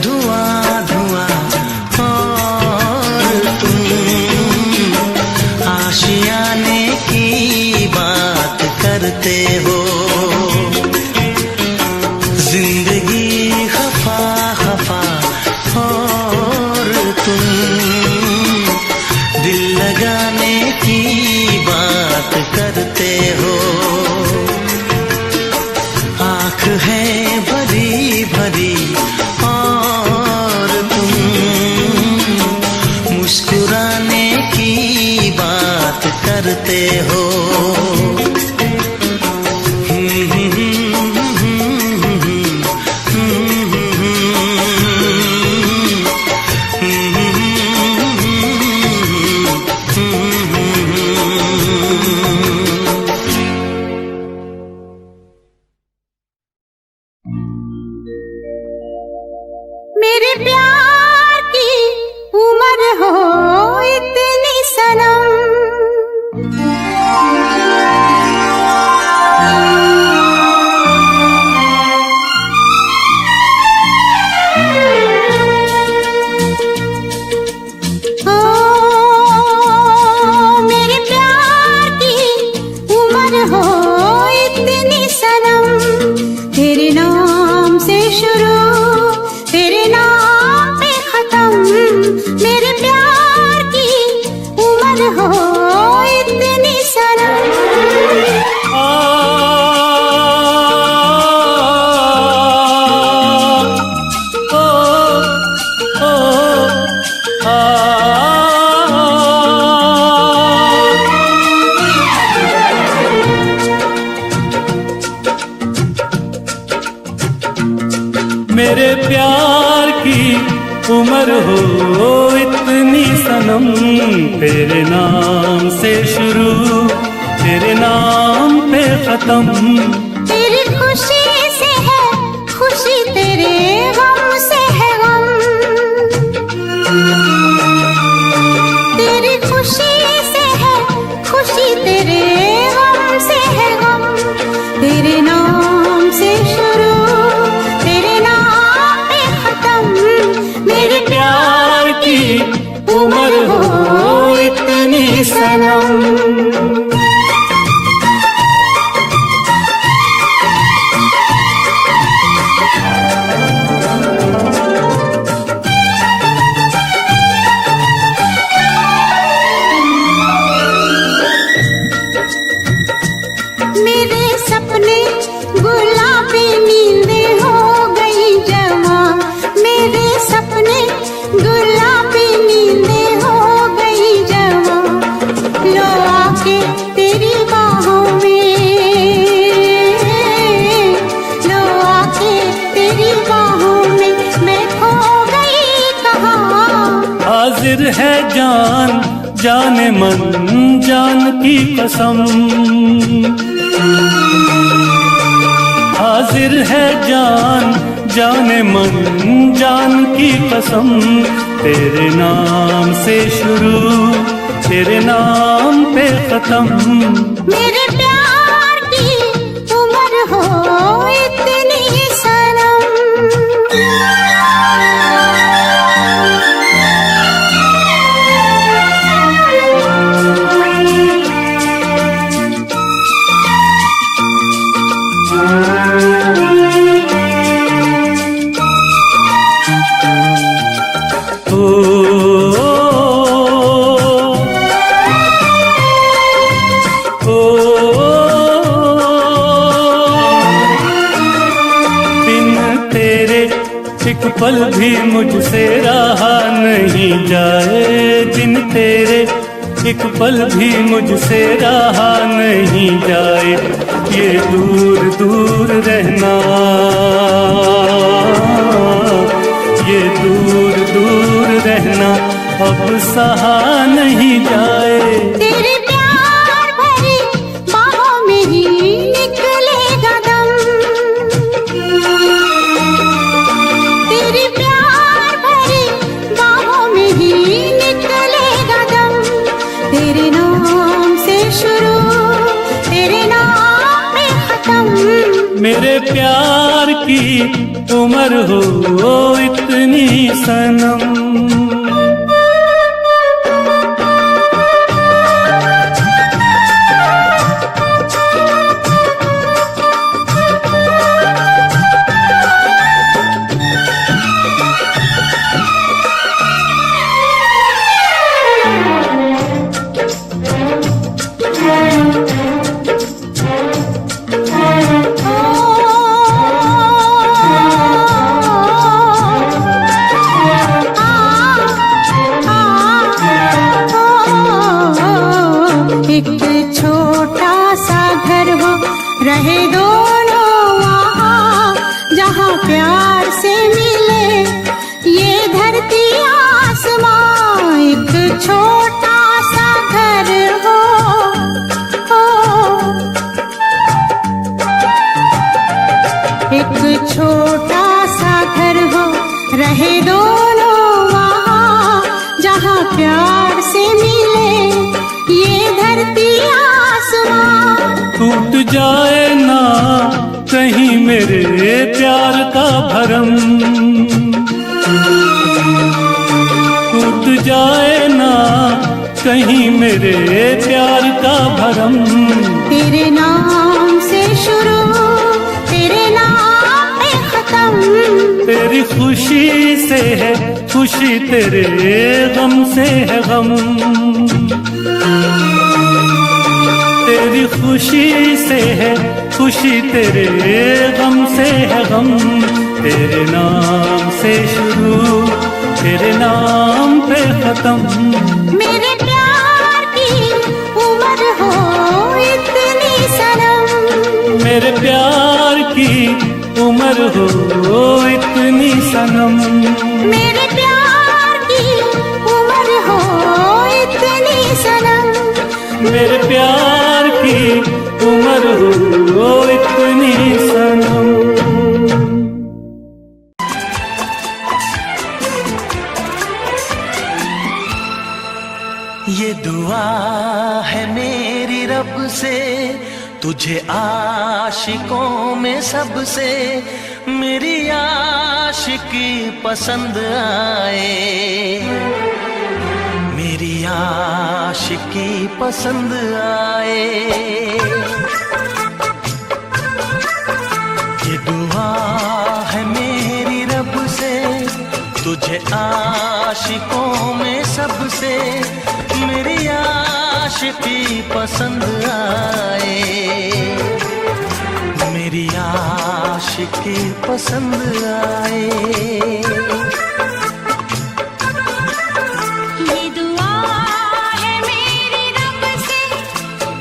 धुआं धुआं और तुम आशियाने की बात करते हो। जिंदगी खफा खफा और तुम दिल लगाने की बात करते हो। आँख है भरी भरी और तुम मुस्कुराने की बात करते हो। मेरे प्यार की उम्र हो इतनी सनम, तेरे नाम से शुरू तेरे नाम पे खत्म। तेरी खुशी से है खुशी, तेरे गम से है गम। तेरी खुशी से है खुशी, तेरे गम से है गम। तेरे नाम से शुरू तेरे नाम पे खत्म। मेरे प्यार की उम्र हो इतनी सनम। मेरे सपने गुलाबी नींदें हो गई जवां। मेरे सपने गुलाबी नींदें हो गई जवां। लो आके तेरी बाहों में, लो आके तेरी बाहों में मैं खो गई कहाँ। हाजिर है जान जाने मन जान की कसम, हाजिर है जान जाने मन जान की कसम। तेरे नाम से शुरू तेरे नाम पे खत्म। मेरे प्यार की उम्र हो इतनी सनम। एक पल भी मुझसे रहा नहीं जाए, दिन तेरे एक पल भी मुझसे रहा नहीं जाए। ये दूर दूर रहना, ये दूर दूर रहना अब सहा नहीं जाए। तेरे प्यार भरी बाहों में ही निकलेगा दम। तेरे प्यार भरी बाहों में ही निकलेगा दम। तेरे नाम से शुरू तेरे नाम पे खत्म। मेरे प्यार की उम्र हो इतनी सनम। एक छोटा सा घर हो रहे दोनों वहाँ, जहाँ प्यार से मिले ये धरती आसमां। एक छोटा सा घर हो, एक छोटा सा घर हो रहे दोनों वहाँ, जहाँ प्यार से मिले ये धरती आसमां। टूट जाए ना कहीं मेरे प्यार का भरम, टूट जाए ना कहीं मेरे प्यार का भरम। तेरे नाम से शुरू तेरे नाम पे खत्म। तेरी खुशी से है खुशी, तेरे गम से है गम। तेरी खुशी से है खुशी, तेरे गम से है गम। तेरे नाम से शुरू तेरे नाम पे खत्म। मेरे प्यार की उम्र हो इतनी सनम। मेरे प्यार की उम्र हो इतनी सनम। मेरे प्यार की उम्र हो इतनी सनम, मेरे प्यार की उम्र हो इतनी सनम। ये दुआ है मेरी रब से, तुझे आशिकों में सबसे मेरी आशिकी पसंद आए, मेरी आशिकी पसंद आए। ये दुआ है मेरी रब से, तुझे आशिकों में सबसे मेरी आशिकी पसंद आए, मेरी आशिकी पसंद आए। ये दुआ है मेरी रब से,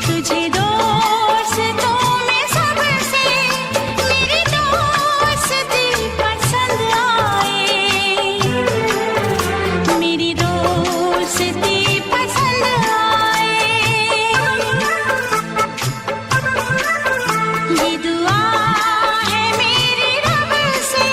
तुझे दोस्तों में सबसे मेरी दोस्ती पसंद आए, मेरी दोस्ती पसंद आए। ये दुआ है मेरी रब से।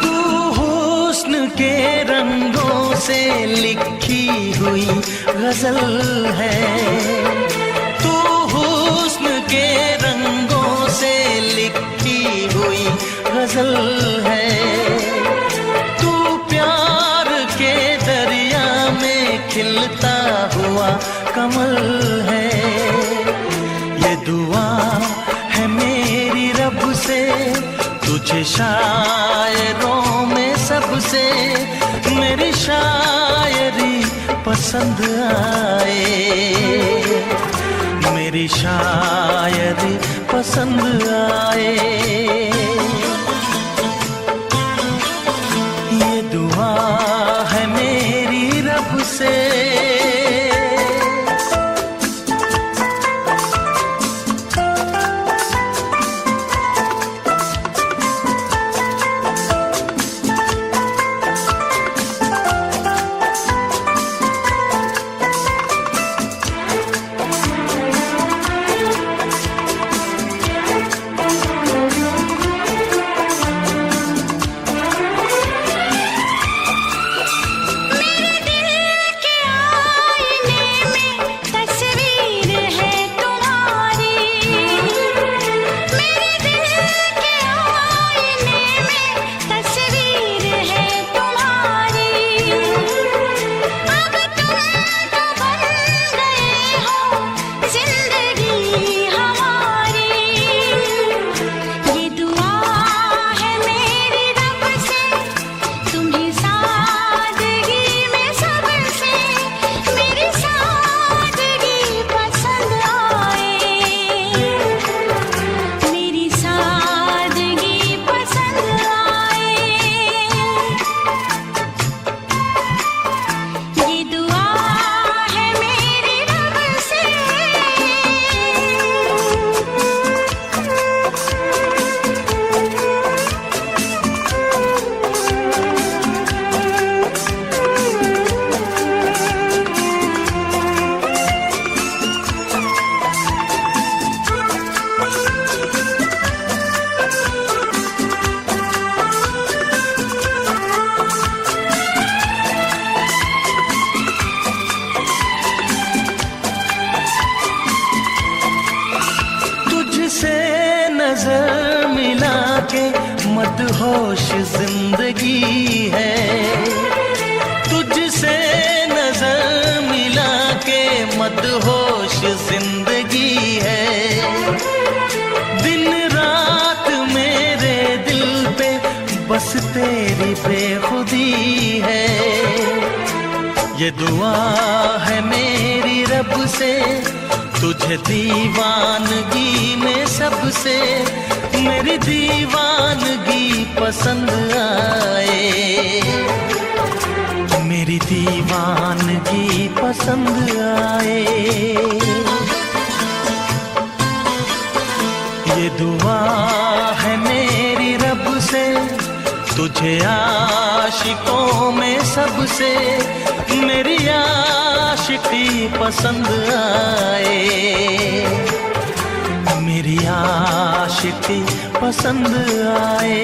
तू हुस्न के रंगों से लिखी हुई गजल है, तू हुस्न के रंगों से लिखी हुई गजल है। तू प्यार के दरिया में खिलता हुआ कमल है। ये दुआ है मेरी रब से, तुझे शायरों में सबसे मेरी शायरी पसंद आए, मेरी शायरी पसंद आए। ये दुआ है मेरी रब से। नजर मिला के मदहोश जिंदगी है, तुझसे नजर मिला के मदहोश जिंदगी है। दिन रात मेरे दिल पे बस तेरी बेखुदी है। ये दुआ है मेरी रब से, तुझे दीवानगी में सबसे मेरी दीवानगी पसंद आए, मेरी दीवानगी पसंद आए। ये दुआ है मेरी रब से, तुझे आशिकों में सबसे मेरी आशिकी पसंद आए, मेरी आशिकी पसंद आए।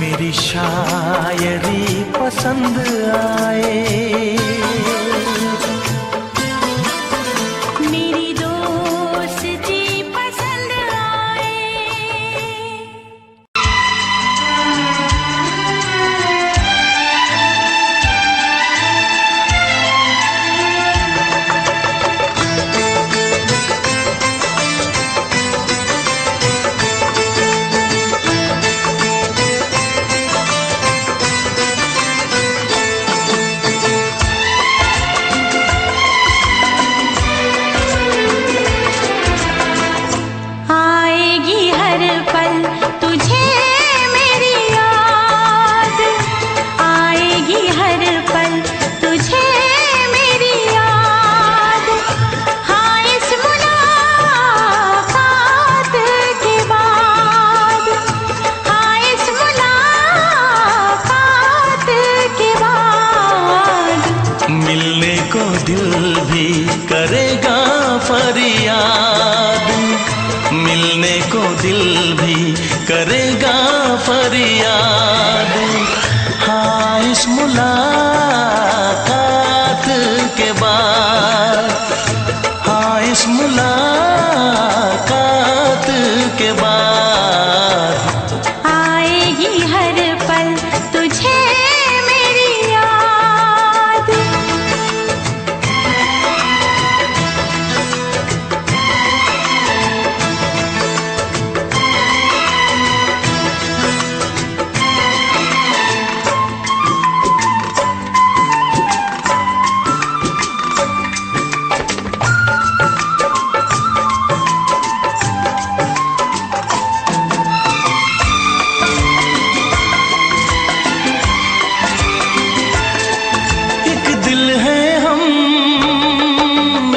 मेरी शायरी पसंद आए, मेरी दोस्ती पसंद आए। आएगी हर पल तुझे मेरी याद, आएगी हर पल तुझे मेरी याद। हाँ इस मुलाकात के बाद, हाँ इस मुलाकात के बाद मिलने को दिल भी करेगा फरियाद, मिलने को दिल भी करेगा फरियाद। हाँ इस मुलाकात के बाद, हाँ इस मुलाकात के बाद आएगी हर पल तुझे मेरी याद। एक दिल है हम,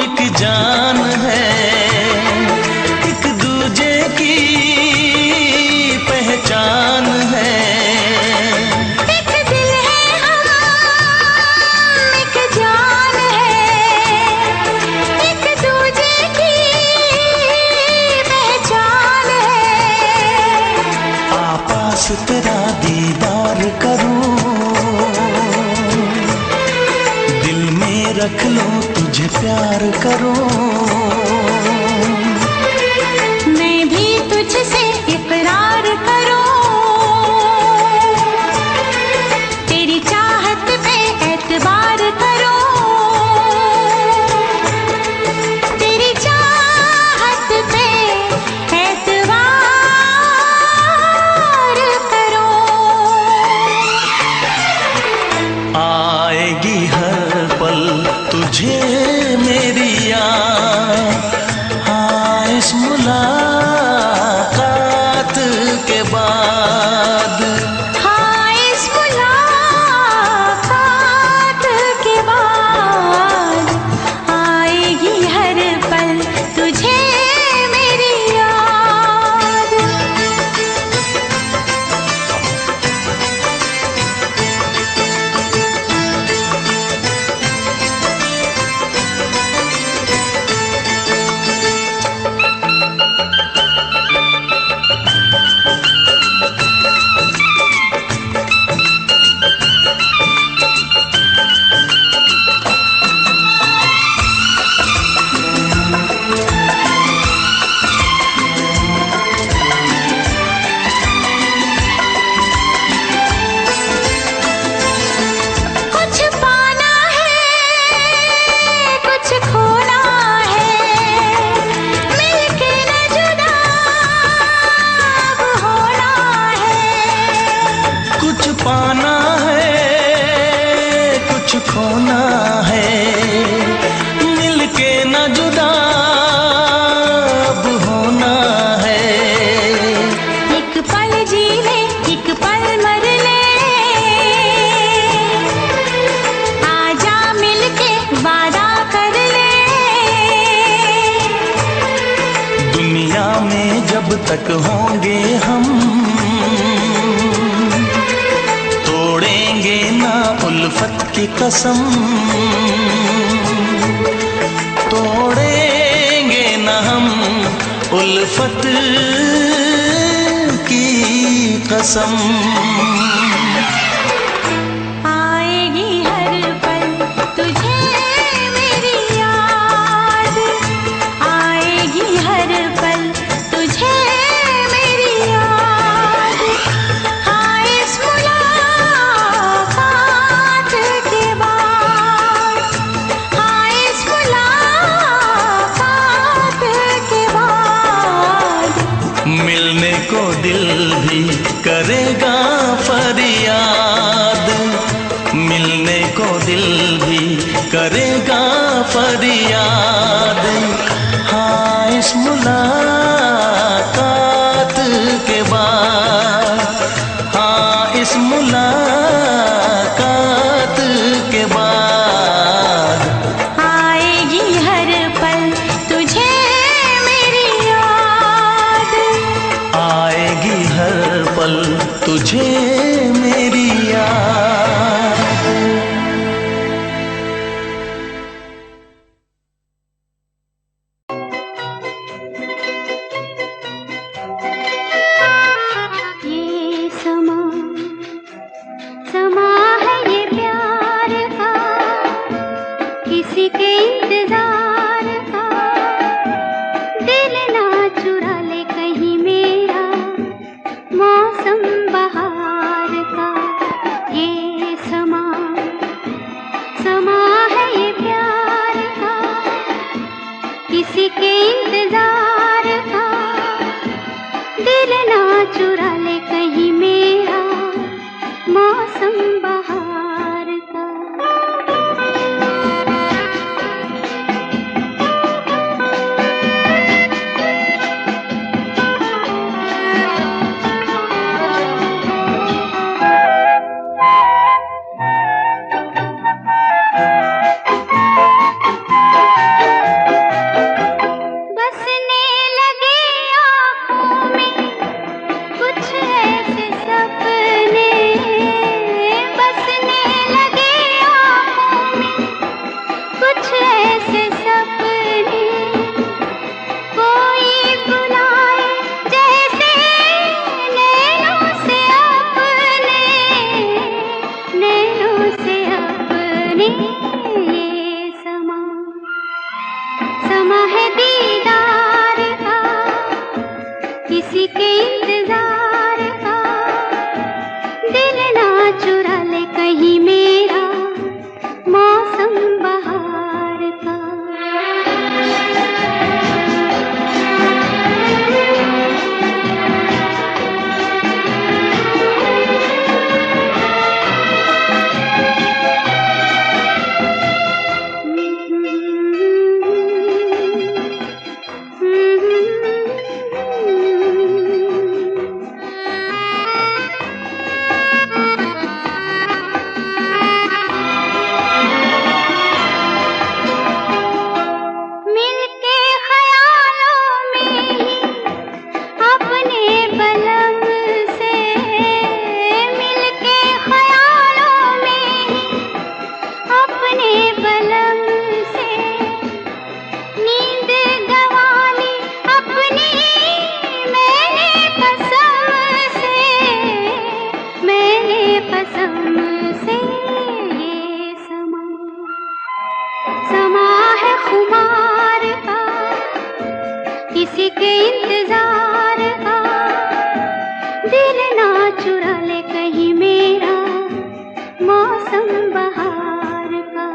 एक जान है, एक दूजे की पहचान है। एक दिल है हम, एक जान है, एक दूजे की पहचान है। आपास तेरा दीदार करूं, दिल में रख लो तुझे प्यार करूं। मैं भी तुझसे इकरार करूं, तेरी चाहत पे एतबार करूं, तेरी चाहत पे एतबार करूं। आएगी हर पल तुझे मेरी याद, कुछ खोना है, मिलके न जुदा अब होना है। एक पल जी ले, एक पल मर ले, आजा मिलके वादा कर ले। दुनिया में जब तक होंगे हम, तोड़ेंगे ना उल्फत की कसम, तोड़ेंगे ना हम उल्फत की कसम। आएगी हर पल तुझे मेरी याद, आएगी हर पल तुझे मेरी याद। हाँ इस मुलाकात के बाद, हाँ इस मुलाकात के बाद, मिलने को दिल भी करेगा फरियाद, मिलने को दिल भी करेगा फरियाद। हाँ इस मुलाकात के बाद, हाँ इस मुलाकात के बाद, आएगी हर पल तुझे मेरी याद, आएगी हर पल तुझे मेरी याद। ये समा समा है ये प्यार का, किसी के इंतजार का। दिल ना चुरा ले कहीं मेरा मौसम बहार का। ये समा समा है ये प्यार का, किसी के इंतजार का। दिल ना चुरा ले कहीं मेरा मौसम बहार का। बसने लगे आँखों में कुछ ऐसे सपने, बसने लगे आँखों में कुछ ऐसे सपने। कोई बुलाए जैसे नैनों से अपने, नैनों से अपने। ये समा समा है दीदार का, किसी के इंतजार का। दिल ना चुरा ले कहीं मेरा मौसम बहार का। मिलके ख्यालों में ही अपने बलम से, मिलके ख्यालों में ही अपने बलम से। नींद गंवाली अपनी मैंने कसम से, मैंने कसम से। ये समा समा है खुमार का, किसी के इंतजार का। दिल ना चुरा ले कहीं मेरा मौसम बहार का।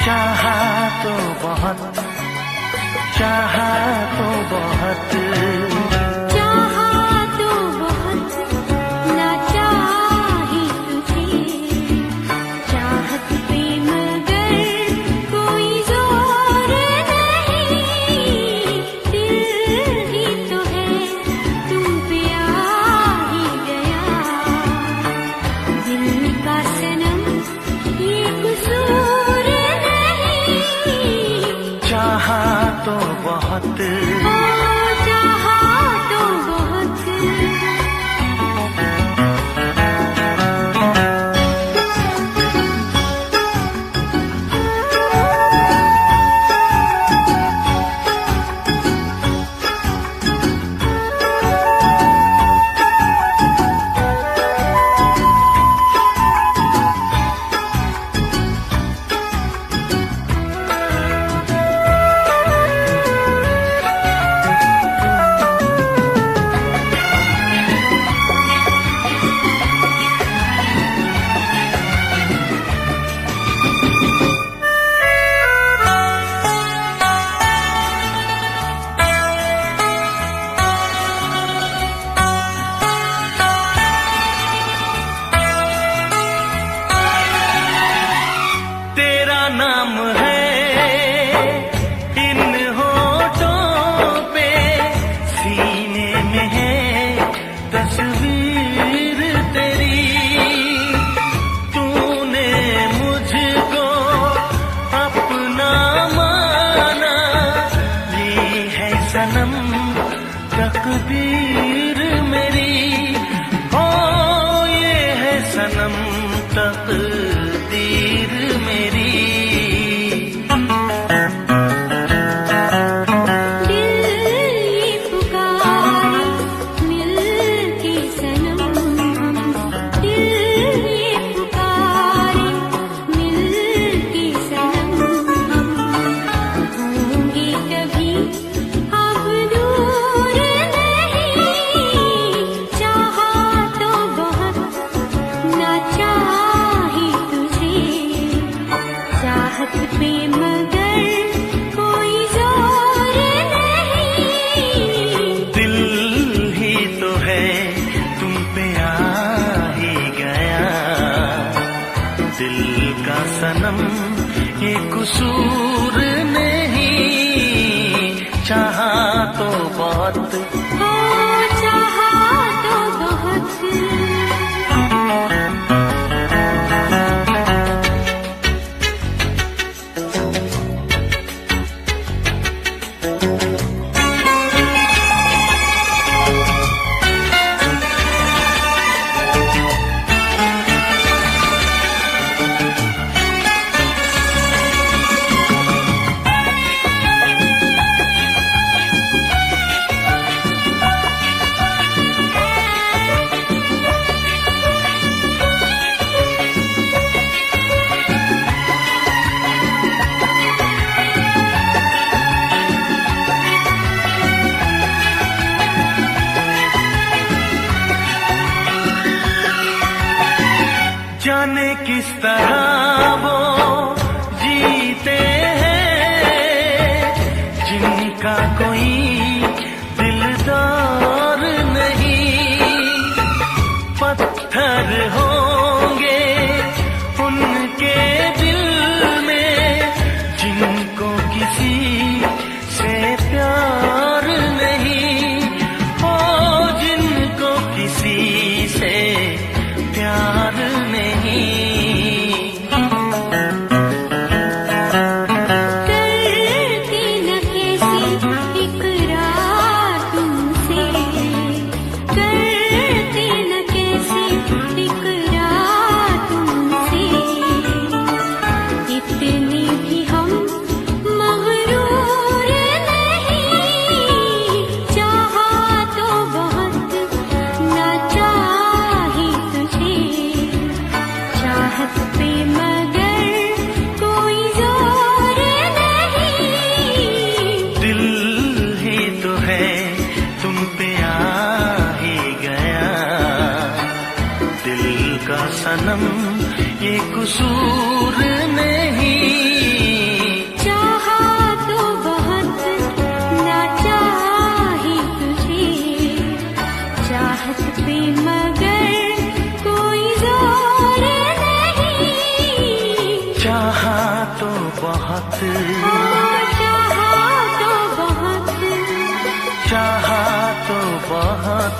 चाहा तो बहुत, चाहा तो बहुत, चाहा तो बहुत, ना चाही तुझे, चाहत पे मगर कोई जोर नहीं, दिल ही तो है तुम पे आ ही गया, दिल का सनम ये कसूर नहीं, चाहा तो बहुत, चाहा तो बहुत। तेरा नाम है इन होठों पे, सीने में है तस्वीर तेरी, तूने मुझको अपना माना, ये है सनम तकदीर मेरी, ओ ये है सनम तकदीर मेरी। दिल ये पुकारे मिल के सनम, दिल ये पुकारे मिल के सनम, होंगे कभी अब दूर नहीं, चाहा तो बहुत, ना चाही तुझे, चाहत पे मगर कोई जोर नहीं, दिल ही तो है तुम पे आ ही गया, दिल का सनम ये कसूर नहीं, चाहा तो बहुत, चाहा तो बहुत। जाने किस तरह वो जीते हैं जिनका कोई दिलदार नहीं, पत्थर होंगे उनके दिल में जिनको किसी से प्यार नहीं, ओ जिनको किसी से प्यार नहीं। करती न कैसी इकरार तुमसे, करती न कैसी इकरार तुमसे, इतने भी हम मगरूर नहीं, चाहा तो बहुत, ना चाही तुझे, चाहत पे मगर कोई जोर नहीं, दिल ही तो है तुम पे आ ही गया, दिल का सनम ये कसूर नहीं, चाहा तो बहुत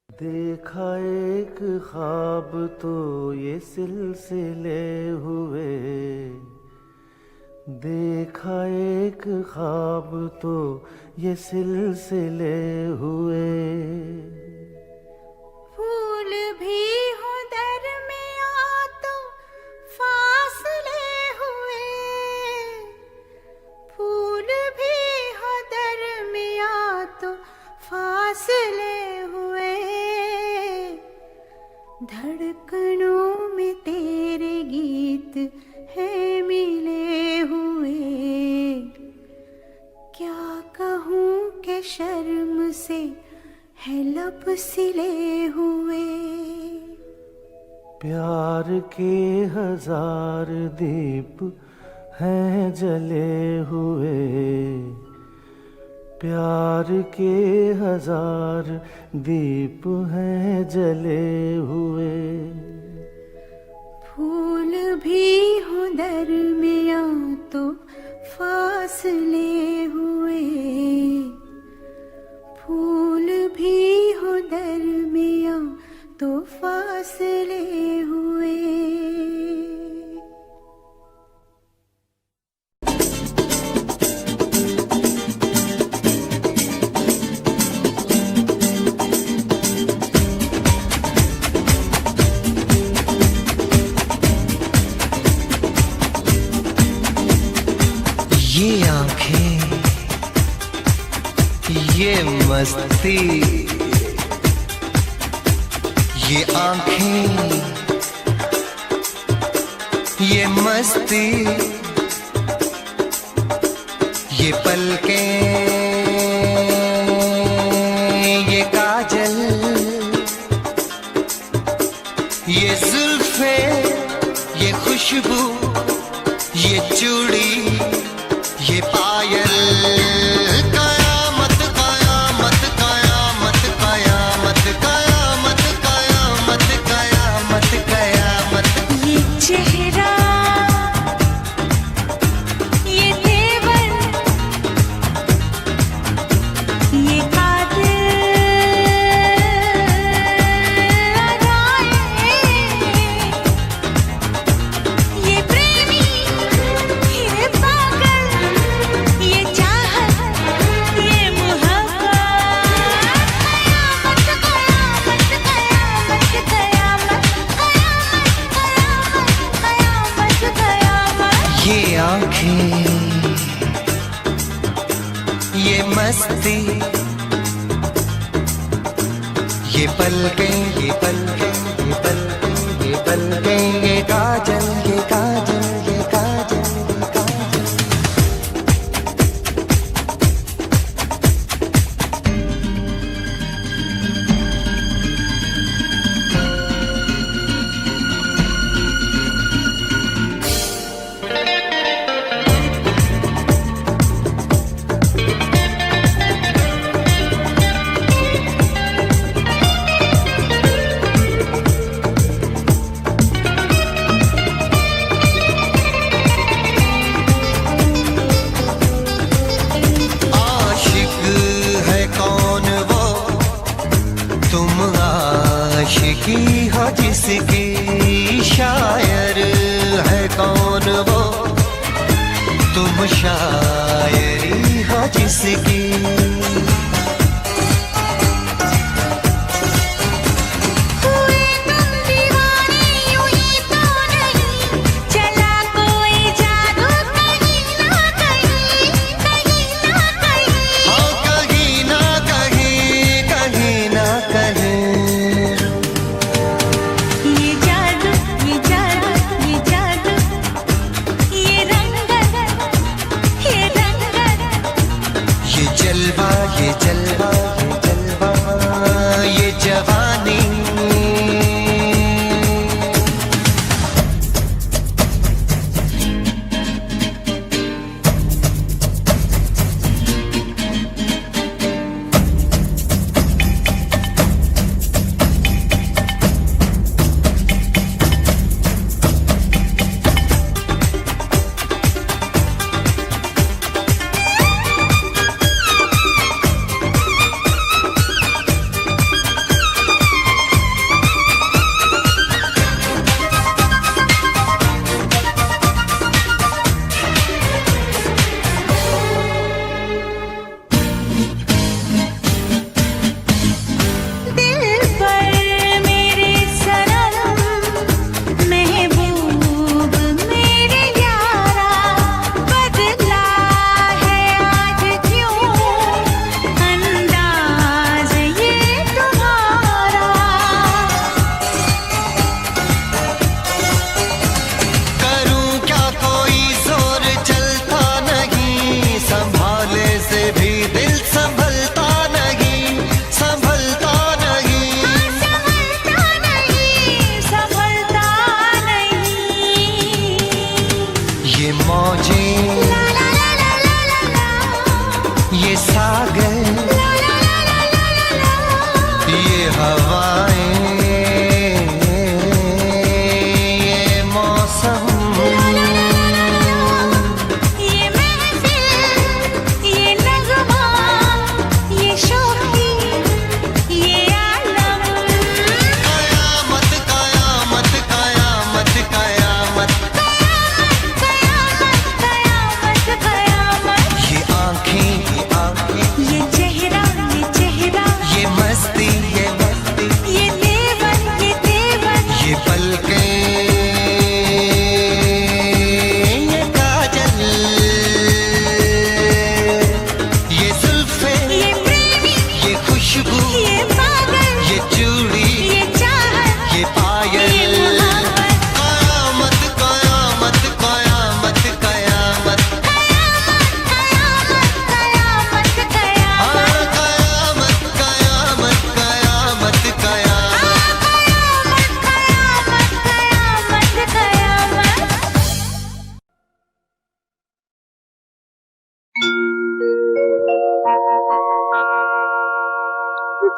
देखा एक ख्वाब तो ये सिलसिले हुए, देखा एक ख्वाब तो ये सिलसिले हुए। फूल भी हो दरमियां तो फासले हुए, फूल भी हो दरमियां तो फासले हुए। धड़कनों में तेरे गीत है मिले हुए। क्या कहूँ कि शर्म से है लब सिले हुए। प्यार के हजार दीप हैं जले हुए, प्यार के हजार दीप हैं जले हुए। फूल भी हो दरमियां तो फासले हुए, फूल भी हो दरमियां तो फासले हुए। ये आंखें, ये मस्ती, ये आंखें, ये मस्ती, ये पलकें, ये काजल, ये जुल्फे, ये खुशबू, ये चूड़ी, ये पायल। कयामत कयामत कयामत कयामत कयामत कयामत कयामत कयामत। ये चेहरा, ये तेवर, ये कातिल अदाएं, ये प्रेमी, ये पागल, ये चाहत, ये मोहब्बत। कयामत कयामत कयामत कयामत कयामत कयामत। ये आंखें, ये मस्ती, ये पलकें, ये पलकें, ये पलकें, ये पलकें, ये काजल, ये काजल, ये काजल, ये काजल। आशिक है कौन वो, तुम आशिकी हो जिसकी, शायर है कौन वो, तुम शायरी हो जिसकी। हुए तुम दीवाने यूं ही तो नहीं, चला कोई जादू कहीं ना कहीं, कहीं ना कहीं। हाँ कहीं ना कहीं, कहीं ना कहीं। ये जादू, ये जादू,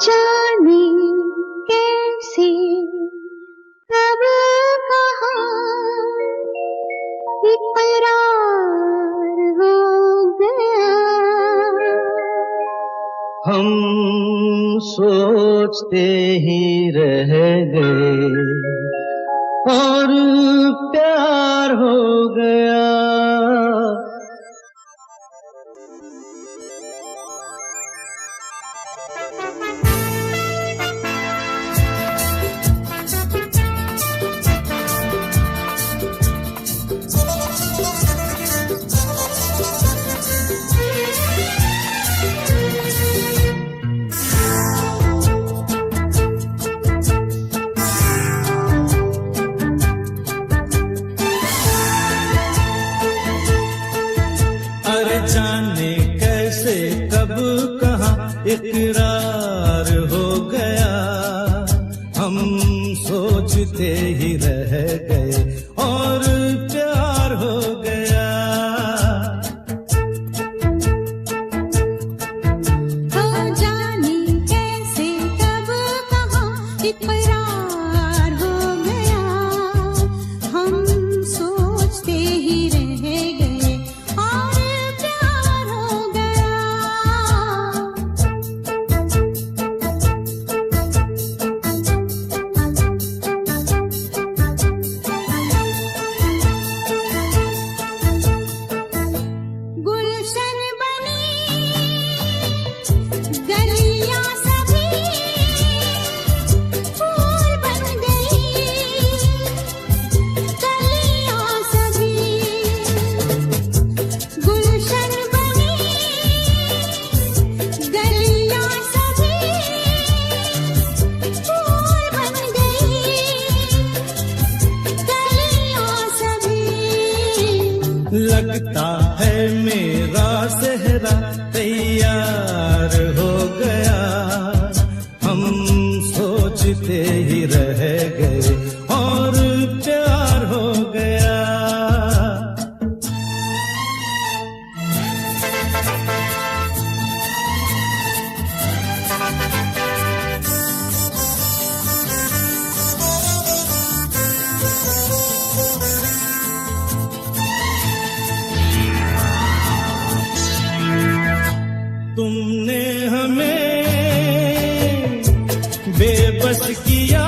जाने कैसे कब कहाँ इकरार हो गया। हम सोचते ही रह गए और प्यार हो गया। जाने कैसे कब कहाँ इकरार हो गया। हम सोचते ही रह गए और प्यार हो गया। जाने कैसे कब कहाँ इकरार हो गया। हम सोचते ही रह गए और लगता है मेरा सेहरा तैयार हो गया। हम सोचते ही रह गए और प्यार हो गया। तुमने हमें बेबस किया,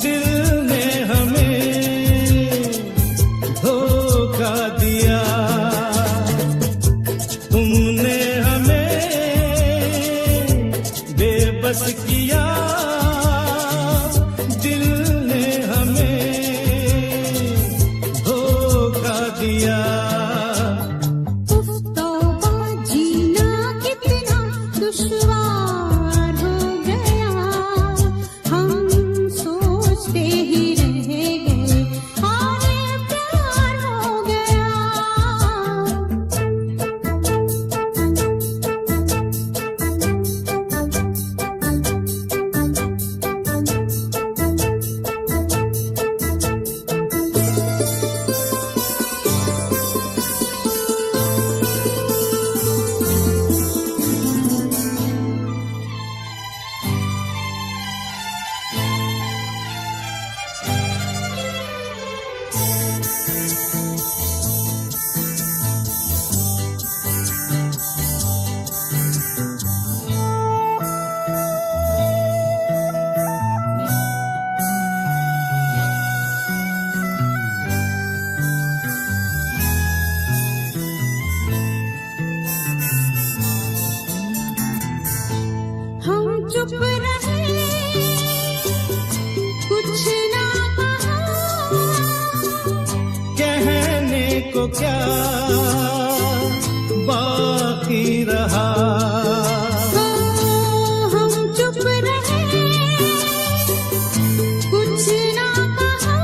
दिल ने हमें धोखा दिया। तुमने हमें बेबस किया, दिल ने हमें धोखा दिया। दुश्वार हो गया। हम सोचते ही रह गए और प्यार हो गया। हम चुप रहे, कुछ ना कहा। कहने को क्या बाकी रहा। हम चुप रहे, कुछ ना कहा।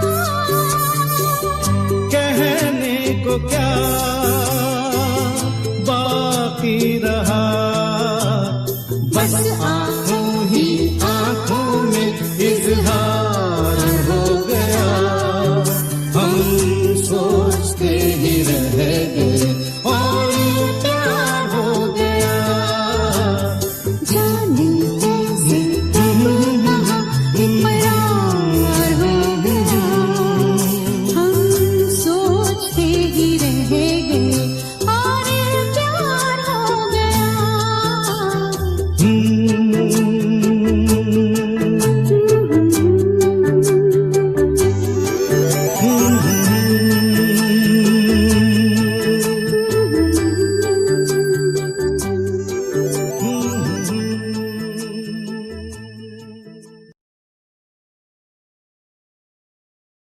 कहने को क्या